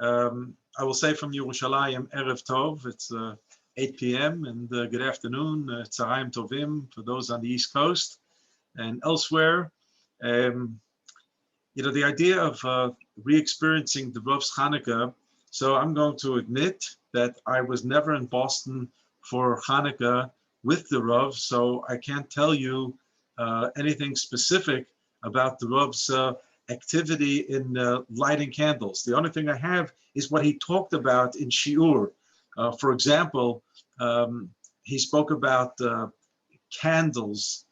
I will say from Yerushalayim, Erev Tov. It's 8 p.m. and good afternoon, Tzahayim Tovim for those on the East Coast and elsewhere. The idea of re-experiencing the Rav's Hanukkah. So I'm going to admit that I was never in Boston for Hanukkah with the Rav, so I can't tell you anything specific about the Rav's activity in lighting candles. The only thing I have is what he talked about in Shiur. For example, he spoke about candles.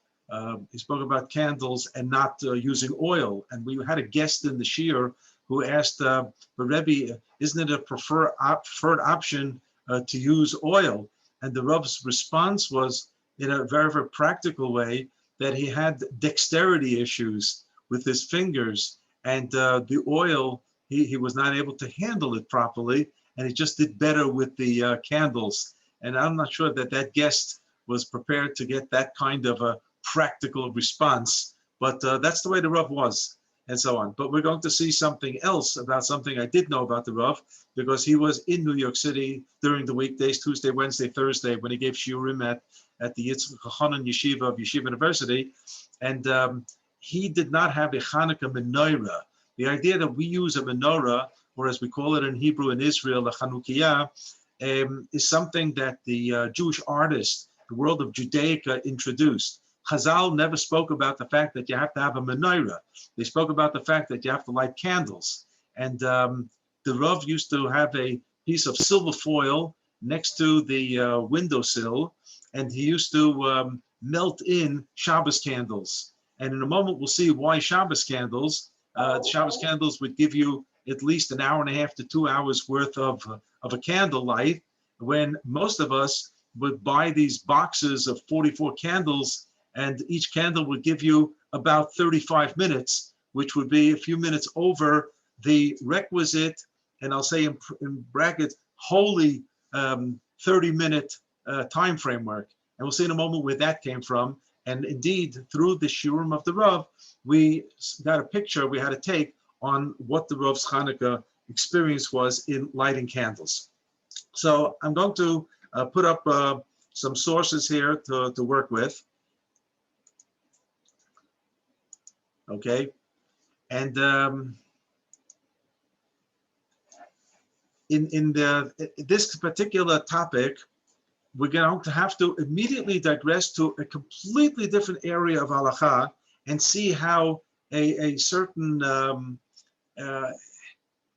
He spoke about candles and not using oil. And we had a guest in the Shiur who asked, but Rabbi, isn't it a preferred option to use oil? And the Rav's response was, in a very, very practical way, that he had dexterity issues with his fingers, and the oil, he was not able to handle it properly, and he just did better with the candles. And I'm not sure that that guest was prepared to get that kind of a practical response, but that's the way the Rav was, and so on. But we're going to see something else about something I did know about the Rav, because he was in New York City during the weekdays, Tuesday, Wednesday, Thursday, when he gave shiurim at the Yitzchak Hanan Yeshiva of Yeshiva University, and he did not have a Hanukkah menorah. The idea that we use a menorah, or as we call it in Hebrew in Israel, a Chanukah, is something that the Jewish artist, the world of Judaica, introduced. Chazal never spoke about the fact that you have to have a menorah. They spoke about the fact that you have to light candles. And the Rav used to have a piece of silver foil next to the windowsill, and he used to melt in Shabbos candles. And in a moment, we'll see why Shabbos candles. Shabbos candles would give you at least an hour and a half to 2 hours worth of a candle light, when most of us would buy these boxes of 44 candles, and each candle would give you about 35 minutes, which would be a few minutes over the requisite, and I'll say in brackets, holy 30-minute time framework. And we'll see in a moment where that came from. And indeed, through the shiurim of the Rav, we got a picture we had to take on what the Rav's Hanukkah experience was in lighting candles. So I'm going to put up some sources here to work with. Okay, and in this particular topic, we're going to have to immediately digress to a completely different area of halakha and see how a certain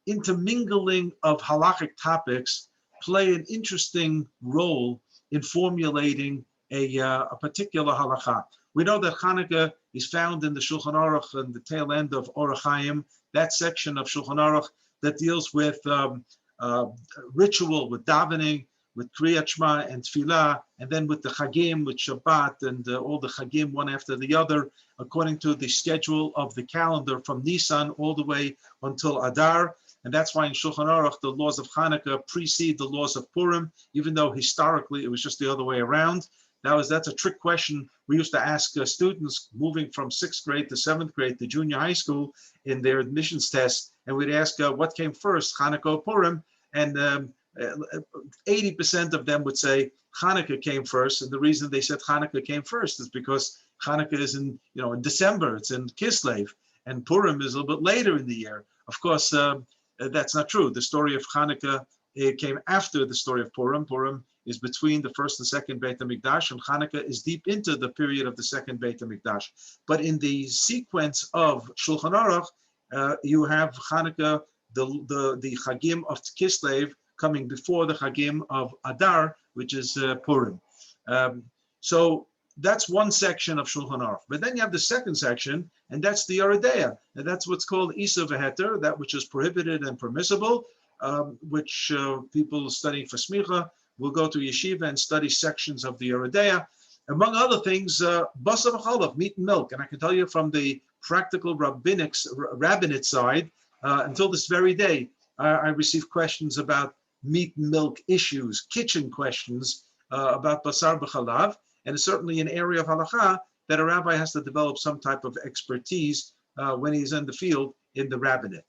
intermingling of halachic topics play an interesting role in formulating a particular halakha. We know that Hanukkah is found in the Shulchan Aruch and the tail end of Orach Chaim, that section of Shulchan Aruch that deals with ritual, with davening, with Kriyat Shema and Tfilah, and then with the Chagim, with Shabbat, and all the Chagim one after the other, according to the schedule of the calendar from Nisan all the way until Adar. And that's why in Shulchan Aruch, the laws of Hanukkah precede the laws of Purim, even though historically it was just the other way around. That's a trick question we used to ask students moving from 6th grade to 7th grade to junior high school in their admissions test. And we'd ask what came first, Hanukkah or Purim? And 80% of them would say Hanukkah came first. And the reason they said Hanukkah came first is because Hanukkah is in December, it's in Kislev, and Purim is a little bit later in the year. Of course, that's not true. The story of Hanukkah came after the story of Purim. Purim is between the first and second Beit HaMikdash, and Hanukkah is deep into the period of the second Beit HaMikdash. But in the sequence of Shulchan Aruch, you have Hanukkah, the Chagim of Kislev, coming before the Chagim of Adar, which is Purim. So that's one section of Shulchan Aruch. But then you have the second section, and that's the Yeridea. And that's what's called Isa V'Heter, that which is prohibited and permissible, which people studying for Smicha will go to yeshiva and study sections of the Yeridea. Among other things, Basar V'Chalov, meat and milk. And I can tell you from the practical rabbinate side, until this very day, I receive questions about meat and milk issues, kitchen questions about Basar B'Chalav. And it's certainly an area of halakha that a rabbi has to develop some type of expertise when he's in the field in the rabbinate.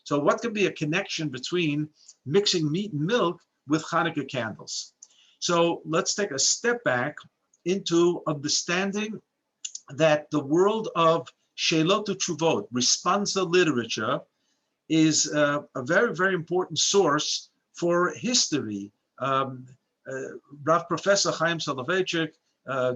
So what could be a connection between mixing meat and milk with Hanukkah candles? So let's take a step back into understanding that the world of Shelot Utshuvot, responsa literature, is a very, very important source for history. Rav Professor Chaim Soloveitchik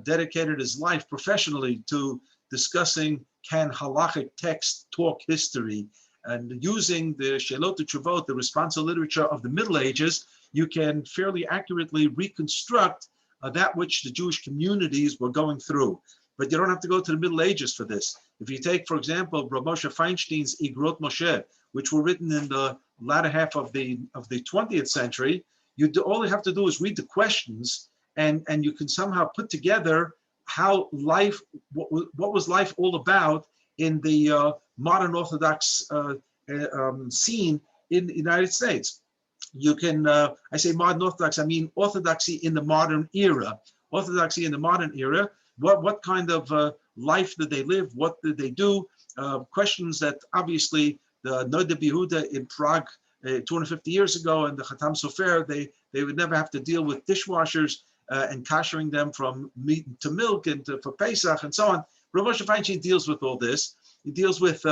dedicated his life professionally to discussing can halachic text talk history, and using the Shelot Utshuvot, the responsa literature of the Middle Ages, you can fairly accurately reconstruct that which the Jewish communities were going through. But you don't have to go to the Middle Ages for this. If you take, for example, Rav Moshe Feinstein's Igrot Moshe, which were written in the latter half of the 20th century, all you have to do is read the questions, and you can somehow put together how life, what was life all about in the modern Orthodox scene in the United States. You can, I say modern Orthodox, I mean Orthodoxy in the modern era. Orthodoxy in the modern era, what kind of life did they live? What did they do? Questions that obviously the Noda B'Yehuda in Prague 250 years ago and the Chatam Sofer, they would never have to deal with dishwashers and koshering them from meat to milk and for Pesach and so on. Rav Moshe Feinstein deals with all this. He deals with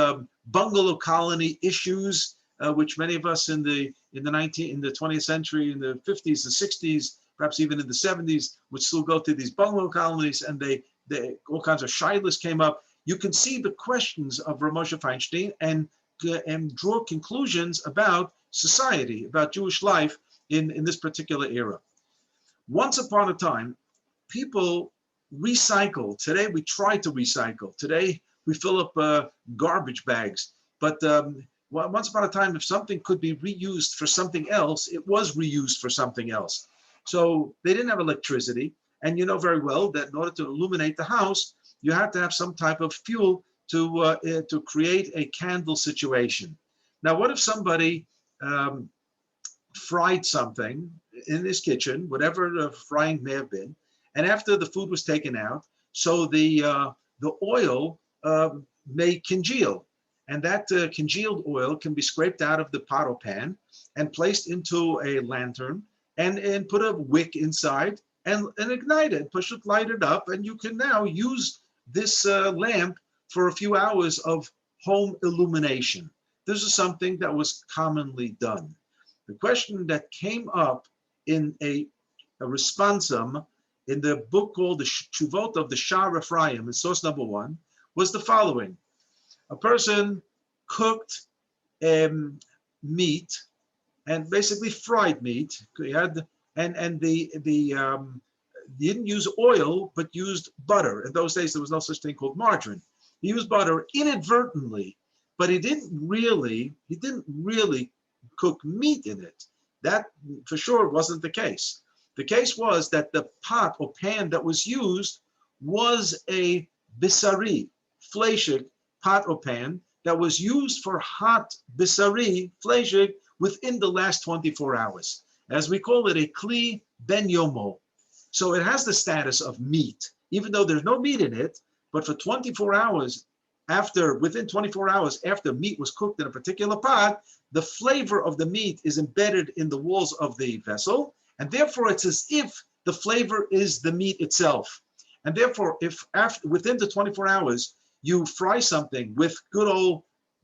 bungalow colony issues, which many of us in the 20th century, in the 50s, the 60s, perhaps even in the 70s, would still go to these bungalow colonies, and they all kinds of shilas came up. You can see the questions of Rav Moshe Feinstein and draw conclusions about society, about Jewish life in this particular era. Once upon a time, people recycle. Today we try to recycle. Today we fill up garbage bags. But once upon a time, if something could be reused for something else, it was reused for something else. So they didn't have electricity. And you know very well that in order to illuminate the house, you have to have some type of fuel to create a candle situation. Now, what if somebody fried something in his kitchen, whatever the frying may have been, and after the food was taken out, so the oil may congeal, and that congealed oil can be scraped out of the pot or pan and placed into a lantern and put a wick inside and ignite it, push it, light it up, and you can now use this lamp for a few hours of home illumination. This is something that was commonly done. The question that came up in a responsum in the book called the Tshuvot of the Sha'ar Ephraim, in source number 1, was the following. A person cooked meat, and basically fried meat. He had, and he didn't use oil, but used butter. In those days, there was no such thing called margarine. He used butter inadvertently, but he didn't really cook meat in it. That for sure wasn't the case. The case was that the pot or pan that was used was a bisari, fleshig pot or pan that was used for hot bisari, fleshig, within the last 24 hours. As we call it, a kli ben yomo. So it has the status of meat, even though there's no meat in it, but for 24 hours, within 24 hours after meat was cooked in a particular pot, the flavor of the meat is embedded in the walls of the vessel, and therefore it's as if the flavor is the meat itself. And therefore, if within the 24 hours you fry something with good old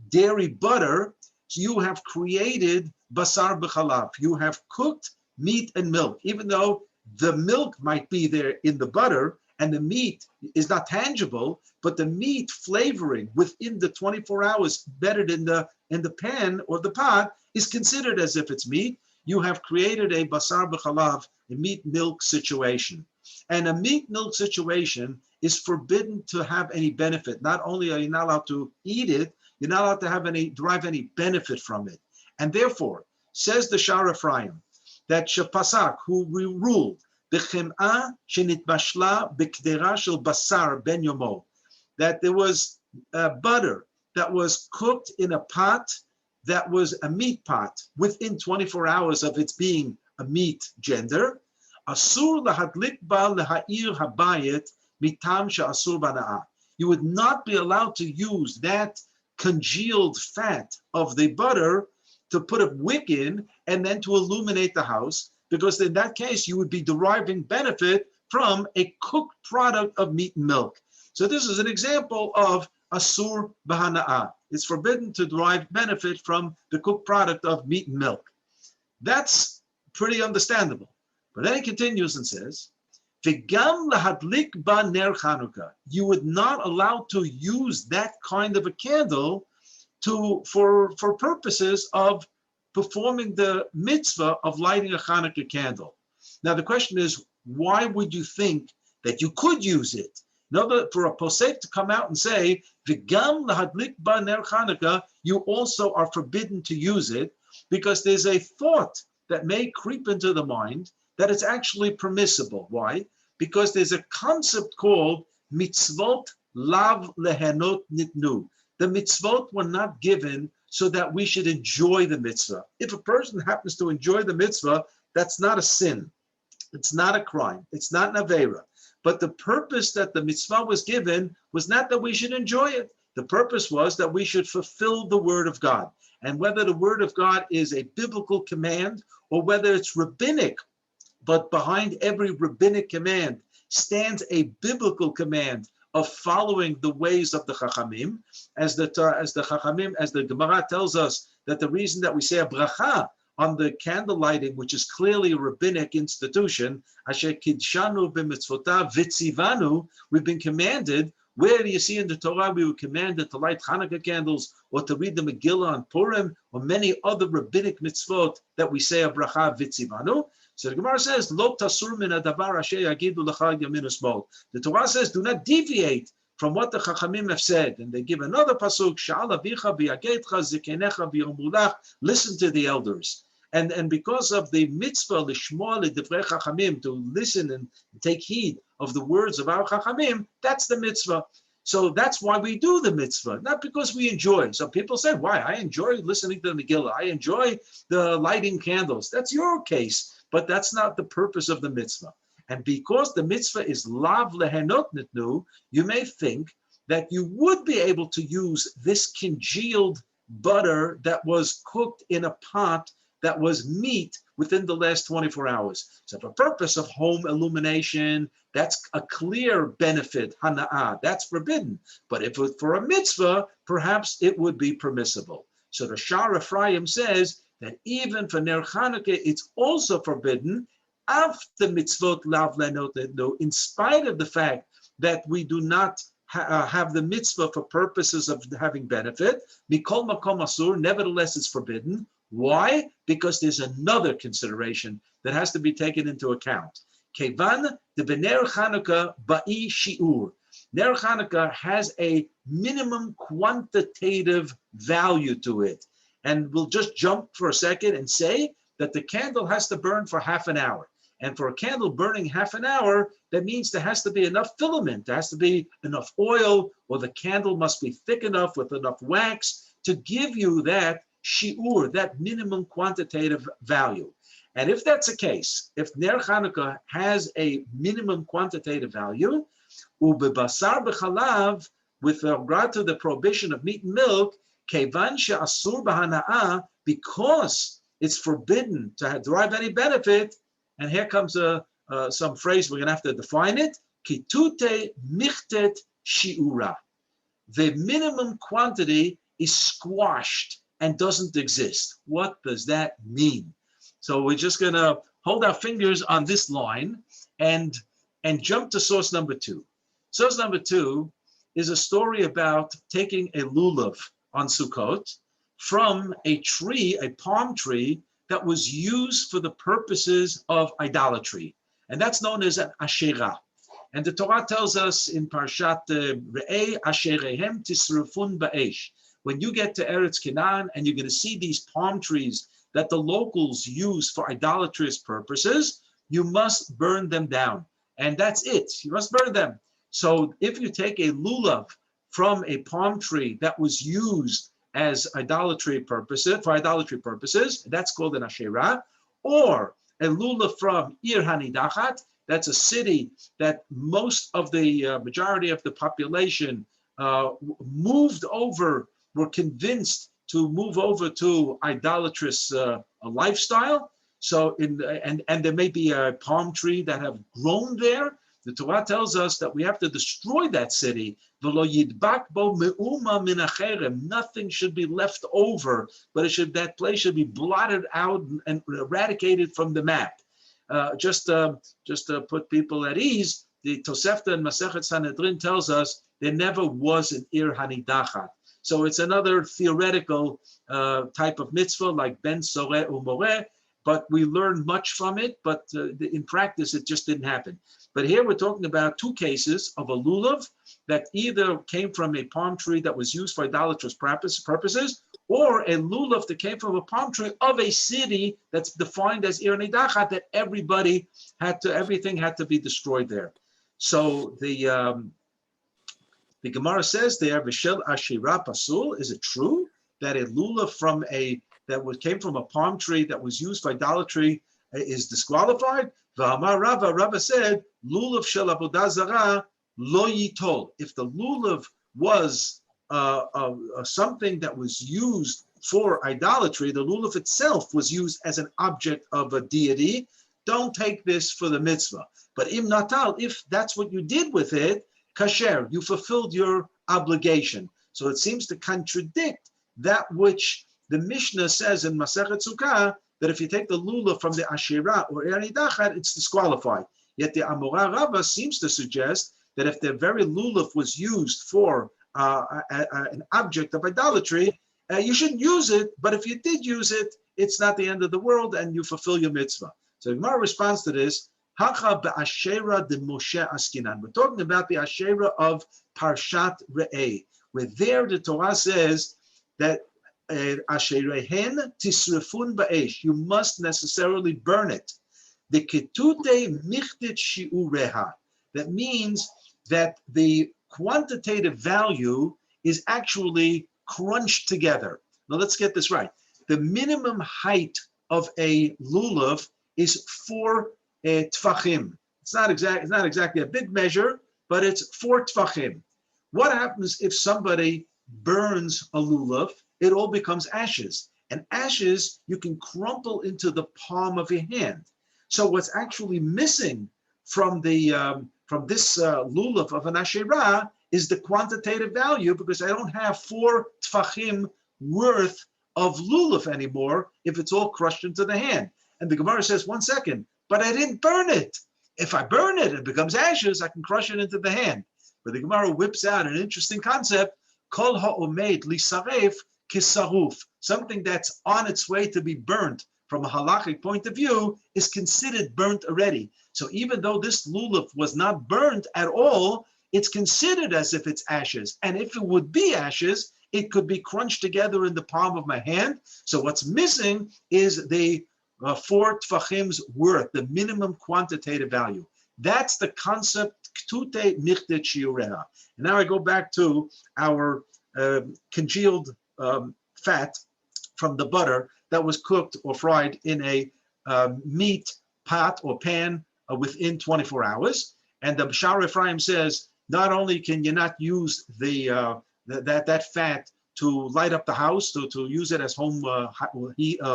dairy butter, you have created basar b'chalav. You have cooked meat and milk, even though the milk might be there in the butter and the meat is not tangible, but the meat flavoring within the 24 hours embedded in the pan or the pot is considered as if it's meat. You have created a basar b'chalav, a meat milk situation. And a meat milk situation is forbidden to have any benefit. Not only are you not allowed to eat it, you're not allowed to derive any benefit from it. And therefore, says the Sha'ar Ephraim, that Shepasak, who ruled, b'chem'ah shenitbashla b'kdera shel basar ben yomo, that there was butter that was cooked in a pot that was a meat pot within 24 hours of its being a meat gender, asur lahadlik ba laha'ir habayit mitam she'asur bana'ah. You would not be allowed to use that congealed fat of the butter to put a wick in and then to illuminate the house, because in that case, you would be deriving benefit from a cooked product of meat and milk. So this is an example of asur b'hana'ah. It's forbidden to derive benefit from the cooked product of meat and milk. That's pretty understandable. But then he continues and says, V'gam lahadlik ba ner Chanukah. You would not allow to use that kind of a candle for purposes of performing the mitzvah of lighting a Hanukkah candle. Now the question is, why would you think that you could use it? In order for a posek to come out and say, V'gam lahadlik ba ner Chanukah, you also are forbidden to use it, because there's a thought that may creep into the mind that it's actually permissible. Why? Because there's a concept called mitzvot lav lehenot nitnu. The mitzvot were not given so that we should enjoy the mitzvah. If a person happens to enjoy the mitzvah, that's not a sin. It's not a crime. It's not an avera. But the purpose that the mitzvah was given was not that we should enjoy it. The purpose was that we should fulfill the word of God. And whether the word of God is a biblical command or whether it's rabbinic, but behind every rabbinic command stands a biblical command of following the ways of the Chachamim, as the Gemara tells us that the reason that we say a bracha on the candle lighting, which is clearly a rabbinic institution, asher kidshanu b'mitzvotav v'tzivanu, we've been commanded. Where do you see in the Torah we were commanded to light Hanukkah candles or to read the Megillah on Purim or many other rabbinic mitzvot that we say a bracha v'tzivanu? So the Gemara says, Lo tasur min hadavar asher yagidu lecha yamin u'shmol. The Torah says, do not deviate from what the Chachamim have said. And they give another pasuk, Sha'al avicha v'yagetcha zikenecha v'yomulach. Listen to the elders. And because of the mitzvah, l'shmoa l'divrei Chachamim, to listen and take heed of the words of our Chachamim, that's the mitzvah. So that's why we do the mitzvah, not because we enjoy. So people say, why? I enjoy listening to the Megillah. I enjoy the lighting candles. That's your case. But that's not the purpose of the mitzvah. And because the mitzvah is lav lehenot nitnu, you may think that you would be able to use this congealed butter that was cooked in a pot that was meat within the last 24 hours. So for purpose of home illumination, that's a clear benefit, hana'ah, that's forbidden. But if it was for a mitzvah, perhaps it would be permissible. So the Shar Ephraim says that even for Ner Chanukah, it's also forbidden after mitzvot lav lehenot nitnu, in spite of the fact that we do not have the mitzvah for purposes of having benefit. Mikol makom asur, nevertheless it's forbidden. Why? Because there's another consideration that has to be taken into account. Kevan de bener Chanukah ba'i shi'ur. Ner Chanukah has a minimum quantitative value to it. And we'll just jump for a second and say that the candle has to burn for half an hour. And for a candle burning half an hour, that means there has to be enough filament, there has to be enough oil, or the candle must be thick enough with enough wax to give you that shi'ur, that minimum quantitative value. And if that's the case, if Ner Chanukah has a minimum quantitative value, ubebasar b'chalav, with regard to the prohibition of meat and milk, kevan she'asur b'hana'ah, because it's forbidden to derive any benefit, and here comes some phrase, we're going to have to define it, kitute michtet shi'ura. The minimum quantity is squashed and doesn't exist. What does that mean? So we're just going to hold our fingers on this line and jump to source number 2. Source number 2 is a story about taking a lulav on Sukkot from a tree, a palm tree, that was used for the purposes of idolatry. And that's known as an asherah. And the Torah tells us in Parshat Re'eh, asherehem tisrufun ba'esh. When you get to Eretz Canaan and you're going to see these palm trees that the locals use for idolatrous purposes, you must burn them down. And that's it. You must burn them. So if you take a lulav from a palm tree that was used as idolatry purposes, for idolatry purposes, that's called an asherah, or a lulav from Ir Hanidachat, that's a city that most of the majority of the population moved over were convinced to move over to idolatrous lifestyle. So and there may be a palm tree that have grown there. The Torah tells us that we have to destroy that city. Nothing should be left over, but that place should be blotted out and eradicated from the map. Just to put people at ease, the Tosefta and Masechet Sanhedrin tells us there never was an Ir Hanidachat. So it's another theoretical type of mitzvah like Ben Soreh Umoreh, but we learned much from it, but in practice it just didn't happen. But here we're talking about two cases of a lulav that either came from a palm tree that was used for idolatrous purposes, or a lulav that came from a palm tree of a city that's defined as Ir Nidachat, that everything had to be destroyed there. So the Gemara says there, V'shel Ashira Pasul, is it true that a lulav came from a palm tree that was used for idolatry is disqualified? V'amar Rava said, lulav shel avodah zarah lo yitol. If the lulav was something that was used for idolatry, the lulav itself was used as an object of a deity, don't take this for the mitzvah. But im natal, if that's what you did with it, kasher, you fulfilled your obligation. So it seems to contradict that which the Mishnah says in Masechet Sukkah, that if you take the lulav from the Asherah or Ir Nidachat, it's disqualified. Yet the Amora Rava seems to suggest that if the very lulav was used for an object of idolatry, you shouldn't use it, but if you did use it, it's not the end of the world and you fulfill your mitzvah. So Gemara responds to this, Hacha be'Asherah de Moshe Askinan. We're talking about the Asherah of Parshat Re'eh, where there the Torah says that Asherehen tisrefun ba'esh, you must necessarily burn it. The ketute michtet shiureha, that means that the quantitative value is actually crunched together. Now let's get this right. The minimum height of a lulav is 4 tfachim. It's not exactly a big measure, but it's 4 tfachim. What happens if somebody burns a lulav? It all becomes ashes. And ashes you can crumple into the palm of your hand. So what's actually missing from this lulav of an Asherah is the quantitative value, because I don't have 4 tfachim worth of lulav anymore if it's all crushed into the hand. And the Gemara says, 1 second, but I didn't burn it. If I burn it, it becomes ashes, I can crush it into the hand. But the Gemara whips out an interesting concept, kol ha'omed lisaref kisaruf. Something that's on its way to be burnt from a halachic point of view is considered burnt already. So even though this lulav was not burnt at all, it's considered as if it's ashes. And if it would be ashes, it could be crunched together in the palm of my hand. So what's missing is the 4 tfachim's worth, the minimum quantitative value. That's the concept, ktute michtet shiureha. And now I go back to our congealed fat from the butter that was cooked or fried in a meat pot or pan within 24 hours. And the Sha'ar Ephraim says, not only can you not use that fat to light up the house, to use it as home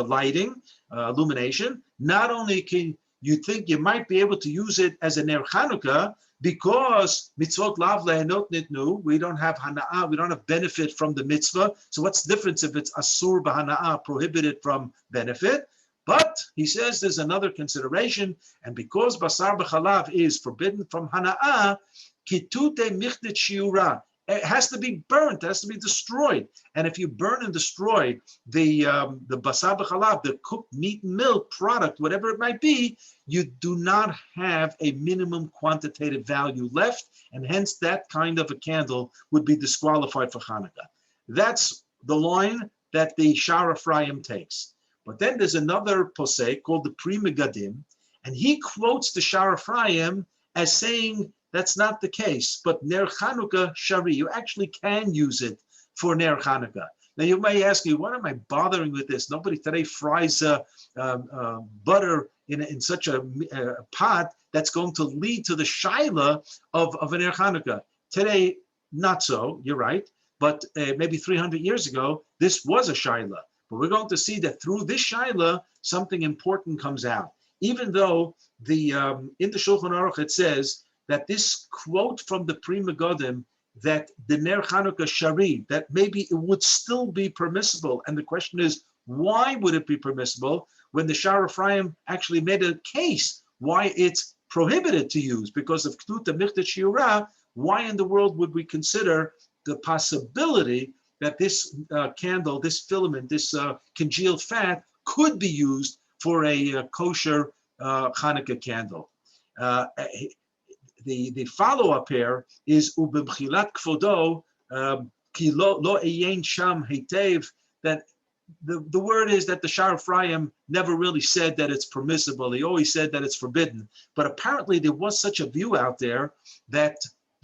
lighting, illumination, not only can you think you might be able to use it as a Ner Chanukah, because mitzvot lav lehenot nitnu, we don't have hana'ah, we don't have benefit from the mitzvah. So what's the difference if it's asur b'hana'ah, prohibited from benefit? But he says there's another consideration, and because basar b'chalav is forbidden from hana'ah, kitute michtet shiura, it has to be burnt, it has to be destroyed. And if you burn and destroy the basar b'chalav, the cooked meat and milk product, whatever it might be, you do not have a minimum quantitative value left, and hence that kind of a candle would be disqualified for Hanukkah. That's the line that the Sha'ar Ephraim takes. But then there's another posek called the Pri Megadim, and he quotes the Sha'ar Ephraim as saying that's not the case, but Ner Chanukah Shari, you actually can use it for Ner Chanukah. Now you may ask me, what am I bothering with this? Nobody today fries butter in such a pot that's going to lead to the shaila of a Ner Chanukah. Today, not so, you're right. but maybe 300 years ago, this was a shaila. But we're going to see that through this shaila, something important comes out. Even though in the Shulchan Aruch it says that this quote from the Pri Megadim, that the Ner Chanukah Shari, that maybe it would still be permissible. And the question is, why would it be permissible when the Shar Ephraim actually made a case why it's prohibited to use? Because of Ktuta Michtet Shiura, why in the world would we consider the possibility that this candle, this filament, this congealed fat could be used for a kosher Hanukkah candle? The follow-up here is ubimchilat kvodo ki lo eyen sham heitev, that the word is that the Shar Ephraim never really said that it's permissible. He always said that it's forbidden. But apparently there was such a view out there that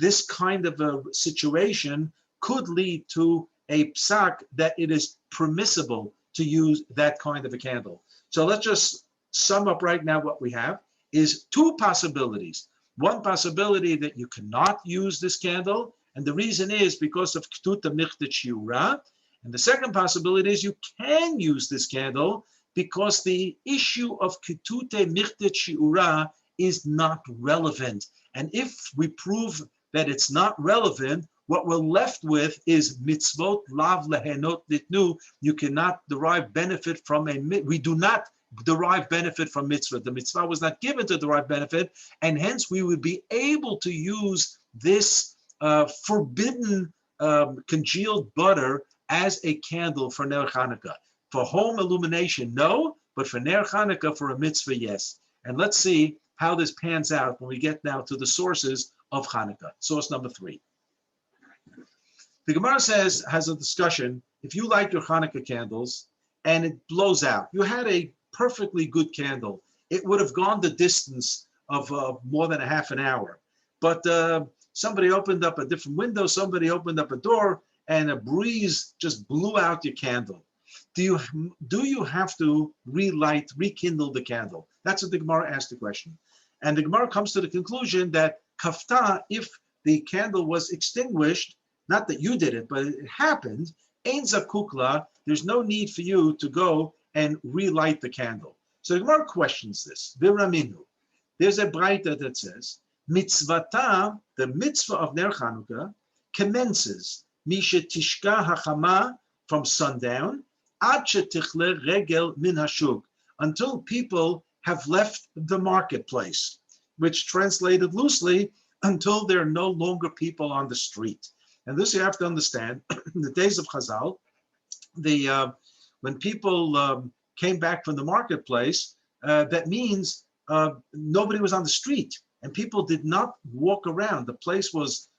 this kind of a situation could lead to a psak that it is permissible to use that kind of a candle. So let's just sum up right now. What we have is two possibilities. One possibility that you cannot use this candle, and the reason is because of Ktuta Michtet Shiura. And the second possibility is you can use this candle because the issue of Ketute Michtet Shiura is not relevant. And if we prove that it's not relevant, what we're left with is mitzvot lav lehenot nitnu. You cannot derive benefit from we do not derive benefit from mitzvah. The mitzvah was not given to derive benefit, and hence we would be able to use this forbidden congealed butter as a candle for Ner Chanukah. For home illumination, no, but for Ner Chanukah, for a mitzvah, yes. And let's see how this pans out when we get now to the sources of Hanukkah. Source number 3. The Gemara has a discussion. If you light your Hanukkah candles and it blows out, you had a perfectly good candle. It would have gone the distance of more than a half an hour. But somebody opened up a different window, somebody opened up a door, and a breeze just blew out your candle. Do you have to rekindle the candle? That's what the Gemara asked the question. And the Gemara comes to the conclusion that kafta, if the candle was extinguished, not that you did it, but it happened, ein zakukla, there's no need for you to go and relight the candle. So the Gemara questions this. Viraminu. There's a braita that says, mitzvata, the mitzvah of Ner Chanukah, commences mishe tishka hachama, from sundown, ad shetichle regel min hashuk, until people have left the marketplace, which translated loosely, until there are no longer people on the street. And this you have to understand. In the days of Chazal, when people came back from the marketplace, that means nobody was on the street, and people did not walk around. The place was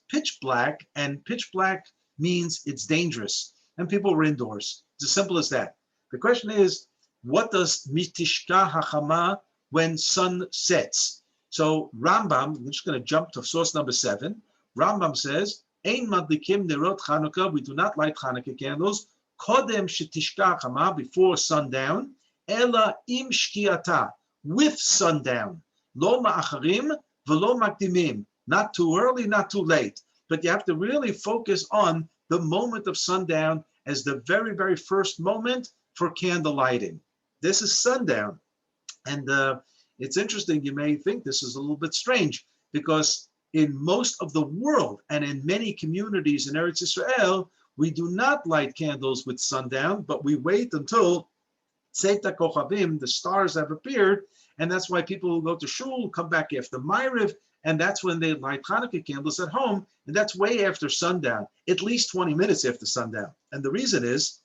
pitch black, and pitch black means it's dangerous, and people were indoors. It's as simple as that. The question is, what does mitishka hachama, when sun sets? So Rambam, I'm just going to jump to source number 7. Rambam says, Ein madlikim nerot Chanukah, we do not light Chanukah candles, kodem shetishka hachama, before sundown, ela im shkiata, with sundown, lo ma'acharim velo makdimim, not too early, not too late. But you have to really focus on the moment of sundown as the very, very first moment for candle lighting. This is sundown. And it's interesting, you may think this is a little bit strange, because in most of the world and in many communities in Eretz Israel, we do not light candles with sundown, but we wait until Tzeta Kochavim, the stars have appeared, and that's why people will go to shul, come back after Ma'ariv, and that's when they light Hanukkah candles at home, and that's way after sundown, at least 20 minutes after sundown. And the reason is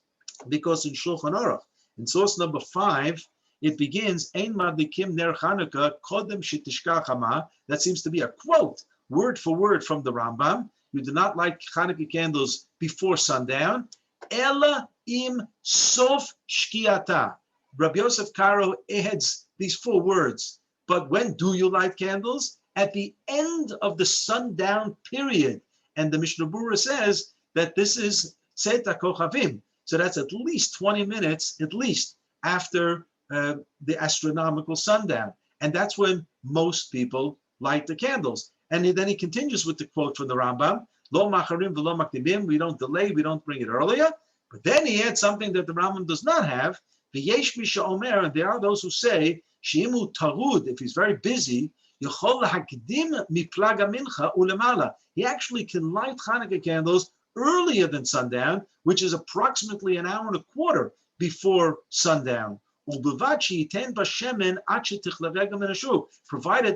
because in Shulchan Aruch, in source number 5, it begins, Ein madlikim ner Chanukah kodem shetishka hachama. That seems to be a quote, word for word from the Rambam. You do not light Hanukkah candles before sundown. Ela im sof shkiata. Rabbi Yosef Karo adds these 4 words. But when do you light candles? At the end of the sundown period. And the Mishnah Berurah says that this is Tzeta Kochavim. So that's at least 20 minutes, at least, after the astronomical sundown. And that's when most people light the candles. And then he continues with the quote from the Rambam, Lo macharim v'lo makdimim. We don't delay, we don't bring it earlier. But then he adds something that the Rambam does not have. V'yesh misha omer, and there are those who say, she'imu tarud, if he's very busy, yachol lahakdim miplaga mincha ulemala. He actually can light Hanukkah candles earlier than sundown, which is approximately an hour and a quarter before sundown. Provided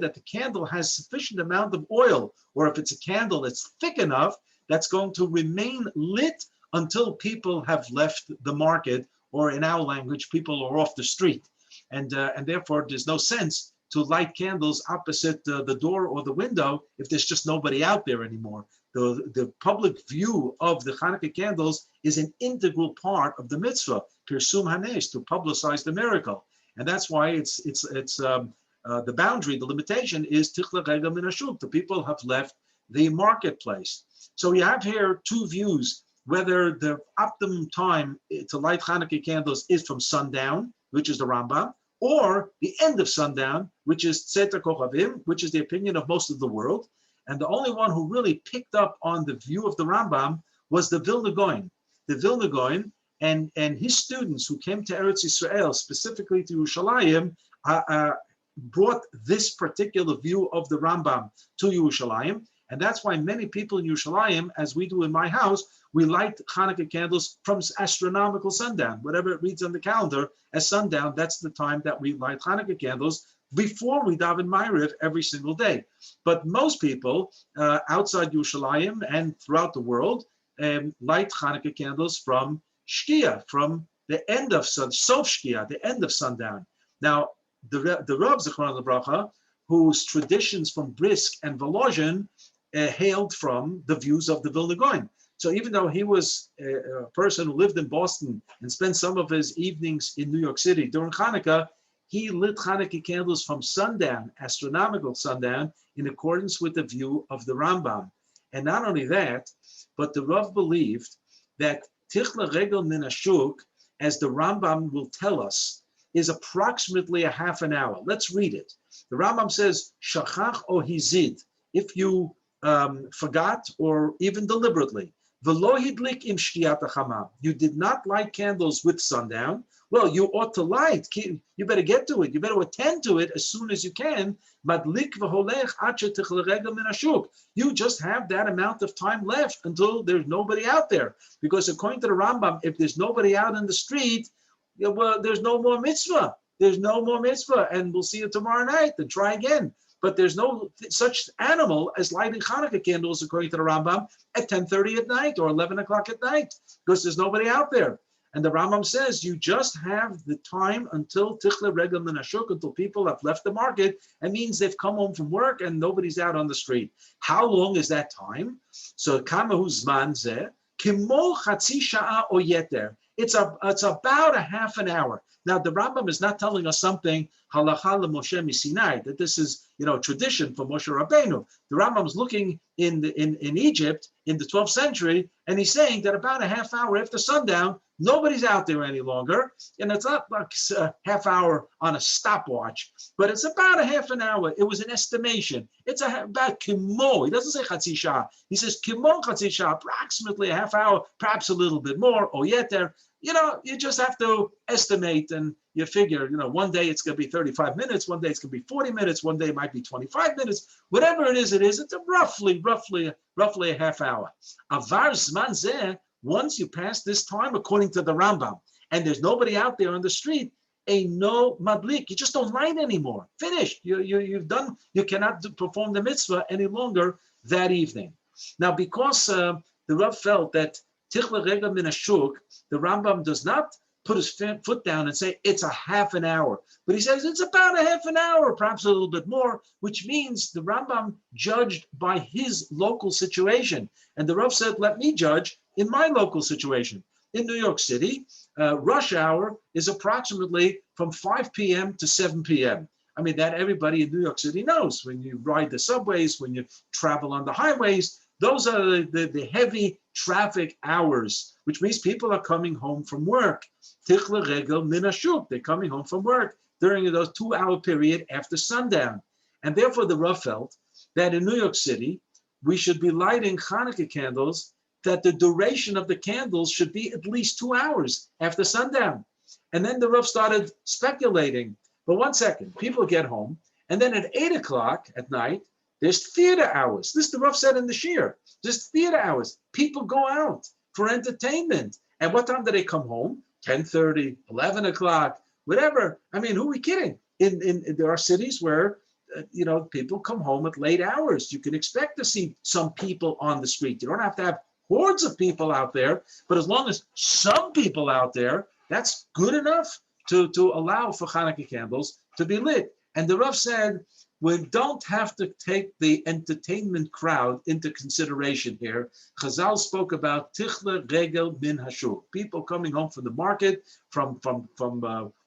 that the candle has sufficient amount of oil, or if it's a candle that's thick enough, that's going to remain lit until people have left the market, or in our language, people are off the street. And therefore, there's no sense to light candles opposite the door or the window if there's just nobody out there anymore. The public view of the Hanukkah candles is an integral part of the mitzvah, Pirsum Hanesh, to publicize the miracle. And that's why it's the boundary, the limitation is Tichla Regel Min Hashuk. The people have left the marketplace. So we have here two views, whether the optimum time to light Hanukkah candles is from sundown, which is the Rambam, or the end of sundown, which is Tzeta Kochavim, which is the opinion of most of the world. And the only one who really picked up on the view of the Rambam was the Vilna Gaon. The Vilna Gaon and his students who came to Eretz Yisrael, specifically to Yerushalayim, brought this particular view of the Rambam to Yerushalayim. And that's why many people in Yerushalayim, as we do in my house, we light Hanukkah candles from astronomical sundown. Whatever it reads on the calendar as sundown, that's the time that we light Hanukkah candles before we daven Ma'ariv every single day. But most people outside Yerushalayim and throughout the world light Hanukkah candles from Shkia, from the end of Sof Shkia, the end of sundown. Now, the Rav Zichron Lebracha, whose traditions from Brisk and Volozhin hailed from the views of the Vilna Gaon. So even though he was a person who lived in Boston and spent some of his evenings in New York City during Hanukkah, he lit Hanukkah candles from sundown, astronomical sundown, in accordance with the view of the Rambam. And not only that, but the Rav believed that Tichla Regel Min Hashuk, as the Rambam will tell us, is approximately a half an hour. Let's read it. The Rambam says, Shachach o hizid, if you forgot or even deliberately, V'lo hidlik im shtiat hachama, you did not light candles with sundown, well, you ought to light. You better get to it. You better attend to it as soon as you can. Madlik v'holech ad shetichle regel min hashuk. You just have that amount of time left until there's nobody out there. Because according to the Rambam, if there's nobody out in the street, well, there's no more mitzvah. There's no more mitzvah. And we'll see you tomorrow night and try again. But there's no such animal as lighting Hanukkah candles, according to the Rambam, at 10:30 at night or 11 o'clock at night, because there's nobody out there. And the Rambam says you just have the time until Tichle Regel Min Hashuk, until people have left the market. It means they've come home from work and nobody's out on the street. How long is that time? So Kamahu Zman Zeh, Kimo Chatzi Sha'a o Yeter. It's about a half an hour. Now, the Rambam is not telling us something halacha Moshe Misinai, that this is, tradition for Moshe Rabbeinu. The Rambam is looking in Egypt in the 12th century, and he's saying that about a half hour after sundown, nobody's out there any longer. And it's not like a half hour on a stopwatch, but it's about a half an hour. It was an estimation. It's about kimo. He doesn't say chatzi shah. He says kimo chatzi shah, approximately a half hour, perhaps a little bit more, or yeter. You just have to estimate, and you figure, one day it's going to be 35 minutes, one day it's going to be 40 minutes, one day it might be 25 minutes, whatever it is, it's a roughly a half hour. Avar zman zeh, once you pass this time, according to the Rambam, and there's nobody out there on the street, a no madlik, you just don't light anymore. Finished. You've done. You cannot perform the mitzvah any longer that evening. Now, because the Rav felt that Tichle Regel Min Hashuk, the Rambam does not put his foot down and say it's a half an hour, but he says it's about a half an hour, perhaps a little bit more, which means the Rambam judged by his local situation. And the Rav said, let me judge in my local situation. In New York City, rush hour is approximately from 5 p.m. to 7 p.m. I mean, that everybody in New York City knows. When you ride the subways, when you travel on the highways, those are the heavy traffic hours, which means people are coming home from work. Tichle Regel Min Hashuk, they're coming home from work during those 2-hour period after sundown. And therefore the Rav felt that in New York City, we should be lighting Hanukkah candles, that the duration of the candles should be at least 2 hours after sundown. And then the Rav started speculating. But 1 second, people get home, and then at 8 o'clock at night, there's theater hours. This the Rav said in the Shir. There's theater hours. People go out for entertainment. And what time do they come home? 10:30, 11 o'clock, whatever. I mean, who are we kidding? There are cities where people come home at late hours. You can expect to see some people on the street. You don't have to have hordes of people out there, but as long as some people out there, that's good enough to allow for Hanukkah candles to be lit. And the Rav said, we don't have to take the entertainment crowd into consideration here. Chazal spoke about tichler regel min hashuk, people coming home from the market, from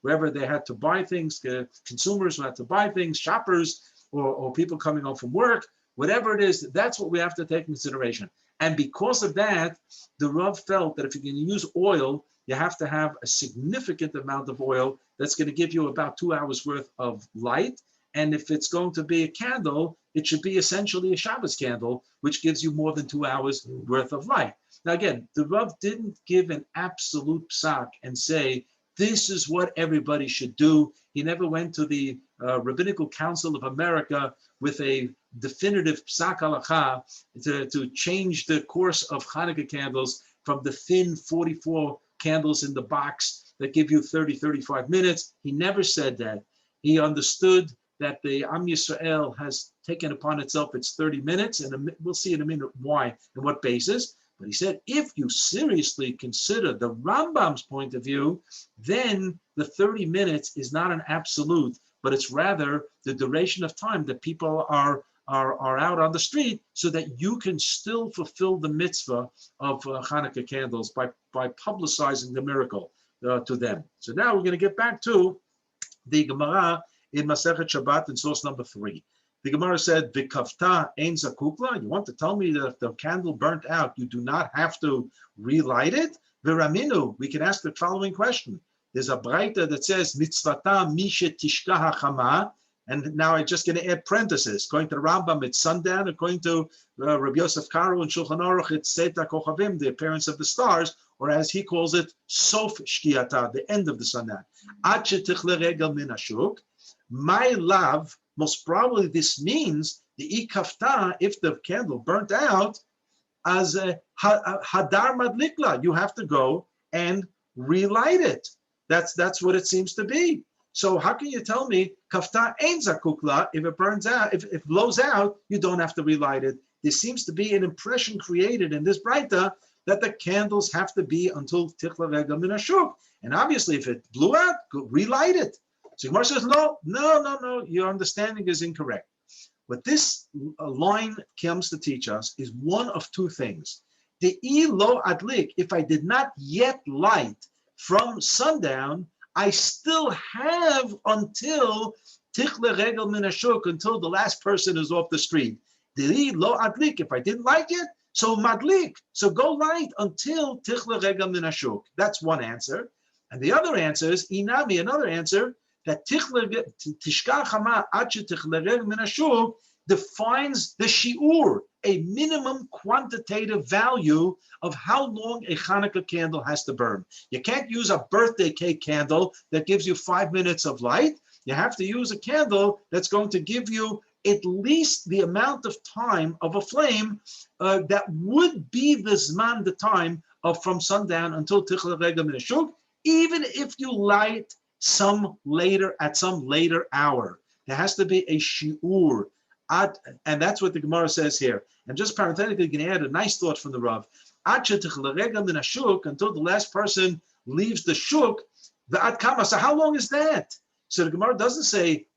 wherever they had to buy things, consumers who had to buy things, shoppers, or people coming home from work, whatever it is, that's what we have to take into consideration. And because of that, the Rav felt that if you're going to use oil, you have to have a significant amount of oil that's going to give you about 2 hours worth of light. And if it's going to be a candle, it should be essentially a Shabbos candle, which gives you more than 2 hours worth of light. Now, again, the Rav didn't give an absolute psak and say, this is what everybody should do. He never went to the Rabbinical Council of America with a definitive psak halacha to change the course of Hanukkah candles from the thin 44 candles in the box that give you 30, 35 minutes. He never said that. He understood that the Am Yisrael has taken upon itself its 30 minutes, and we'll see in a minute why and what basis. But he said, if you seriously consider the Rambam's point of view, then the 30 minutes is not an absolute, but it's rather the duration of time that people are out on the street, so that you can still fulfill the mitzvah of Hanukkah candles by publicizing the miracle to them. So now we're going to get back to the Gemara in Masechet Shabbat in source number 3. The Gemara said, "V'kavta ein zakukla." You want to tell me that if the candle burnt out, you do not have to relight it? V'raminu. We can ask the following question. There's a braita that says, "Mitzvata mishe tishka hachama." And now I'm just going to add parentheses. Going to the Rambam, it's sundown. According to Rabbi Yosef Karo and Shulchan Aruch, it's Seta Kochavim, the appearance of the stars, or as he calls it, Sof Shkiata, the end of the sundown. Ad shetichle regel min hashuk. My love, most probably this means the ikafta, if the candle burnt out, as a hadar madlikla, you have to go and relight it. That's what it seems to be. So how can you tell me kafta ein zakukla, if it burns out, if it blows out, you don't have to relight it? There seems to be an impression created in this braita that the candles have to be until tichla regel min hashuk. And obviously, if it blew out, relight it. So Gemara says, no, your understanding is incorrect. What this line comes to teach us is one of two things. The lo adlik, if I did not yet light from sundown, I still have until tichle regel min hashuk, until the last person is off the street. The lo adlik, if I didn't light yet, so madlik, so go light until tichle regel min hashuk. That's one answer. And the other answer is inami, another answer, that tishka chama ad shetichle regel min hashuk defines the shiur, a minimum quantitative value of how long a Hanukkah candle has to burn. You can't use a birthday cake candle that gives you 5 minutes of light. You have to use a candle that's going to give you at least the amount of time of a flame that would be the zman, the time of from sundown until tichle regel min hashuk, even if you light at some later hour. There has to be a shiur. And that's what the Gemara says here. And just parenthetically, you can add a nice thought from the Rav. Until the last person leaves the shuk, the ad kama. So how long is that? So the Gemara doesn't say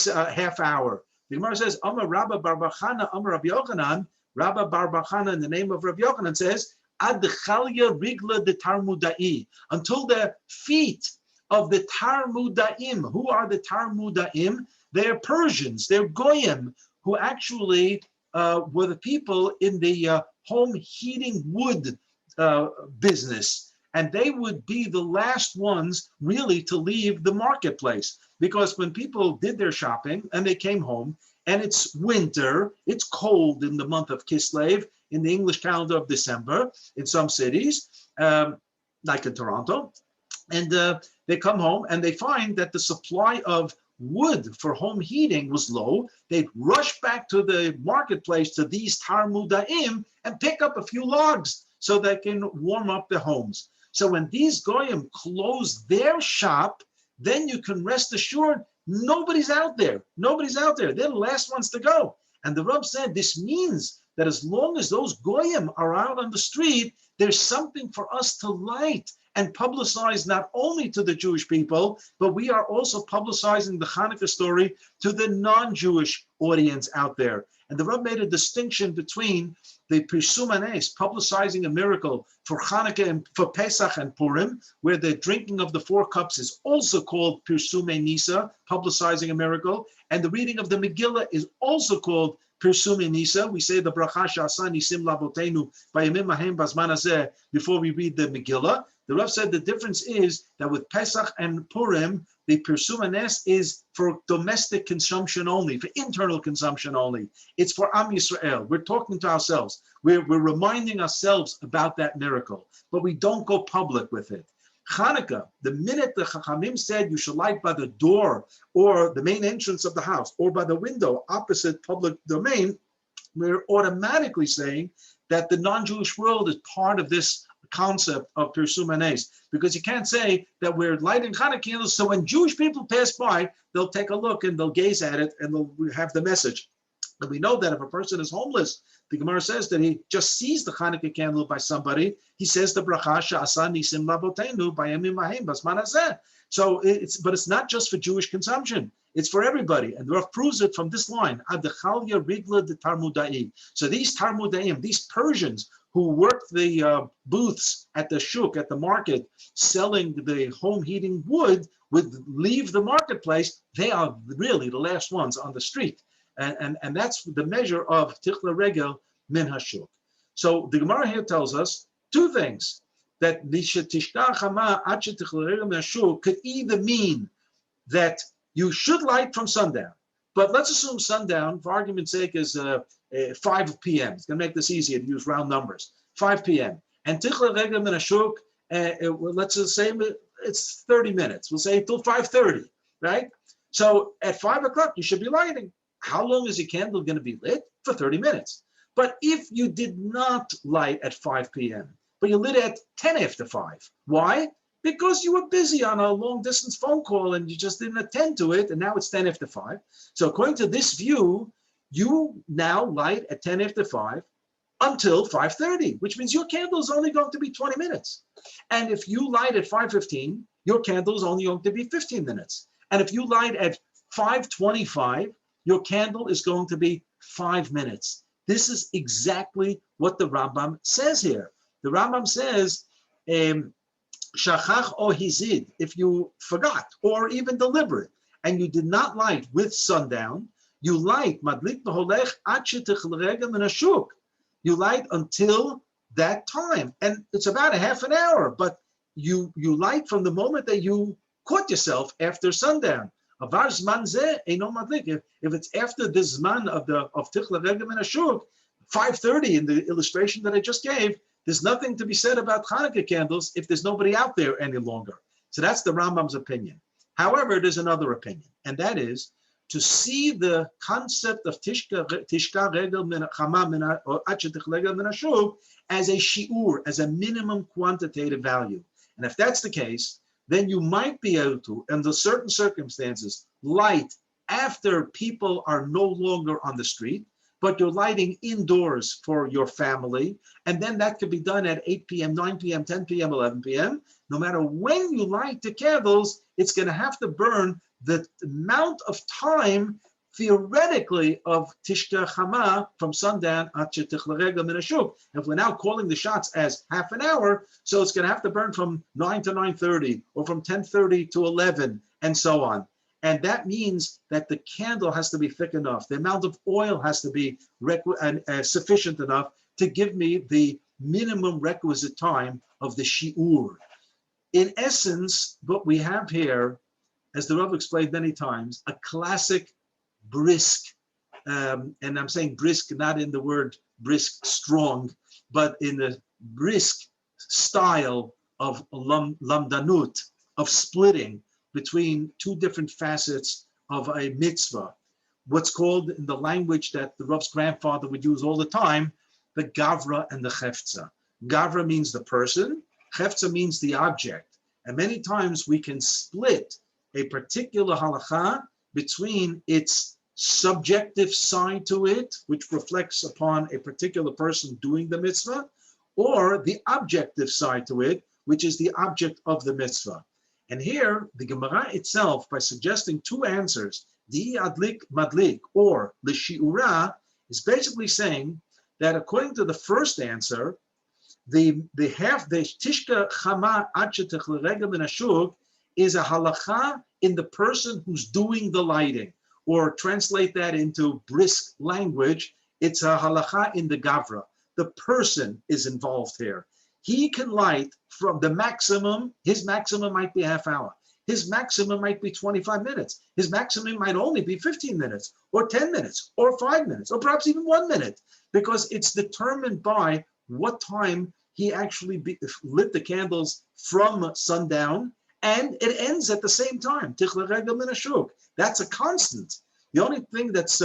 half hour. The Gemara says, Amar Rabba Bar Bachana, Amar Rabbi Yochanan. Rabba Bar Bachana, in the name of Rabbi Yochanan, says, Ad chalya rigla de tarmudai, until the feet of the tarmudaim. Who are the tarmudaim? They're Persians, they're goyim, who actually were the people in the home heating wood business. And they would be the last ones really to leave the marketplace. Because when people did their shopping and they came home, and it's winter, it's cold in the month of Kislev, in the English calendar of December, in some cities, like in Toronto, and they come home and they find that the supply of wood for home heating was low. They'd rush back to the marketplace to these Tarmudaim and pick up a few logs so they can warm up their homes. So when these Goyim close their shop, then you can rest assured nobody's out there. Nobody's out there. They're the last ones to go. And the Rav said this means that as long as those Goyim are out on the street, there's something for us to light and publicize not only to the Jewish people, but we are also publicizing the Hanukkah story to the non-Jewish audience out there. And the Rav made a distinction between the Pirsum Hanes, publicizing a miracle for Hanukkah and for Pesach and Purim, where the drinking of the 4 cups is also called Pirsum Nisa, publicizing a miracle, and the reading of the Megillah is also called Pirsum Nisa. We say the Bracha Sha'asa Nisim Lavotenu Bayamim Mahem Bazman Hazeh before we read the Megillah. The Rav said the difference is that with Pesach and Purim, the Pirsum Hanes is for domestic consumption only, for internal consumption only. It's for Am Yisrael. We're talking to ourselves. We're reminding ourselves about that miracle, but we don't go public with it. Hanukkah, the minute the Chachamim said you should light by the door or the main entrance of the house or by the window opposite public domain, we're automatically saying that the non-Jewish world is part of this concept of Pirsum Hanes, because you can't say that we're lighting Hanukkah candles so when Jewish people pass by, they'll take a look and they'll gaze at it and they'll have the message. And we know that if a person is homeless, the Gemara says that he just sees the Hanukkah candle by somebody, he says the bracha Sha'asa Nisim Lavotenu Bayamim Mahem Bazman Hazeh. So it's not just for Jewish consumption. It's for everybody. And the Rav proves it from this line, Adechalya Rigla de Tarmudaim. So these Tarmudaim, these Persians who worked the booths at the shuk, at the market, selling the home heating wood, would leave the marketplace. They are really the last ones on the street. And that's the measure of Tichla Regel Min Hashuk. So the Gemara here tells us 2 things. That Lishatishka Chama Ache Tichla Regel Min Hashuk could either mean that you should light from sundown, but let's assume sundown, for argument's sake, is 5 p.m. It's going to make this easier to use round numbers. 5 p.m. And Tichla Regel Min Hashuk, let's just say it's 30 minutes. We'll say till 5:30, right? So at 5 o'clock, you should be lighting. How long is your candle going to be lit? For 30 minutes. But if you did not light at 5 p.m., but you lit at 10 after 5, why? Because you were busy on a long distance phone call and you just didn't attend to it, and now it's 10 after 5. So according to this view, you now light at 10 after 5 until 5:30, which means your candle is only going to be 20 minutes. And if you light at 5:15, your candle is only going to be 15 minutes. And if you light at 5:25, your candle is going to be 5 minutes. This is exactly what the Rambam says here. The Rambam says, Shachach o hizid, if you forgot or even deliberate, and you did not light with sundown, you light madlik b'holech ad shetichl regel min hashuk. You light until that time, and it's about a half an hour. But you light from the moment that you caught yourself after sundown. Avar zman zeh eino madlik. If it's after the zman of tichla regel min hashuk, 5:30 in the illustration that I just gave, there's nothing to be said about Hanukkah candles if there's nobody out there any longer. So that's the Rambam's opinion. However, there's another opinion, and that is to see the concept of tishka regel min chama or achetich regel min hashuk as a shiur, as a minimum quantitative value. And if that's the case, then you might be able to, under certain circumstances, light after people are no longer on the street, but you're lighting indoors for your family, and then that could be done at 8 p.m., 9 p.m., 10 p.m., 11 p.m. No matter when you light the candles, it's going to have to burn the amount of time, theoretically, of Tishka Chama from sundown at Tichla Regel min hashuk. If we're now calling the shots as half an hour, so it's going to have to burn from 9 to 9:30, or from 10:30 to 11, and so on. And that means that the candle has to be thick enough. The amount of oil has to be sufficient enough to give me the minimum requisite time of the shi'ur. In essence, what we have here, as the Rabbi explained many times, a classic brisk And I'm saying brisk, not in the word brisk, strong, but in the brisk style of lamdanut, of splitting between two different facets of a mitzvah. What's called in the language that the Rav's grandfather would use all the time, the gavra and the chefza. Gavra means the person, chefza means the object. And many times we can split a particular halakha between its subjective side to it, which reflects upon a particular person doing the mitzvah, or the objective side to it, which is the object of the mitzvah. And here, the Gemara itself, by suggesting two answers, di adlik madlik or l'shiura, is basically saying that according to the first answer, the tishka chama achetech l'regel min hashuk is a halacha in the person who's doing the lighting, or translate that into brisk language, it's a halacha in the gavra. The person is involved here. He can light from the maximum, his maximum might be a half hour. His maximum might be 25 minutes. His maximum might only be 15 minutes or 10 minutes or 5 minutes or perhaps even 1 minute, because it's determined by what time he actually lit the candles from sundown, and it ends at the same time. That's a constant. The only thing that's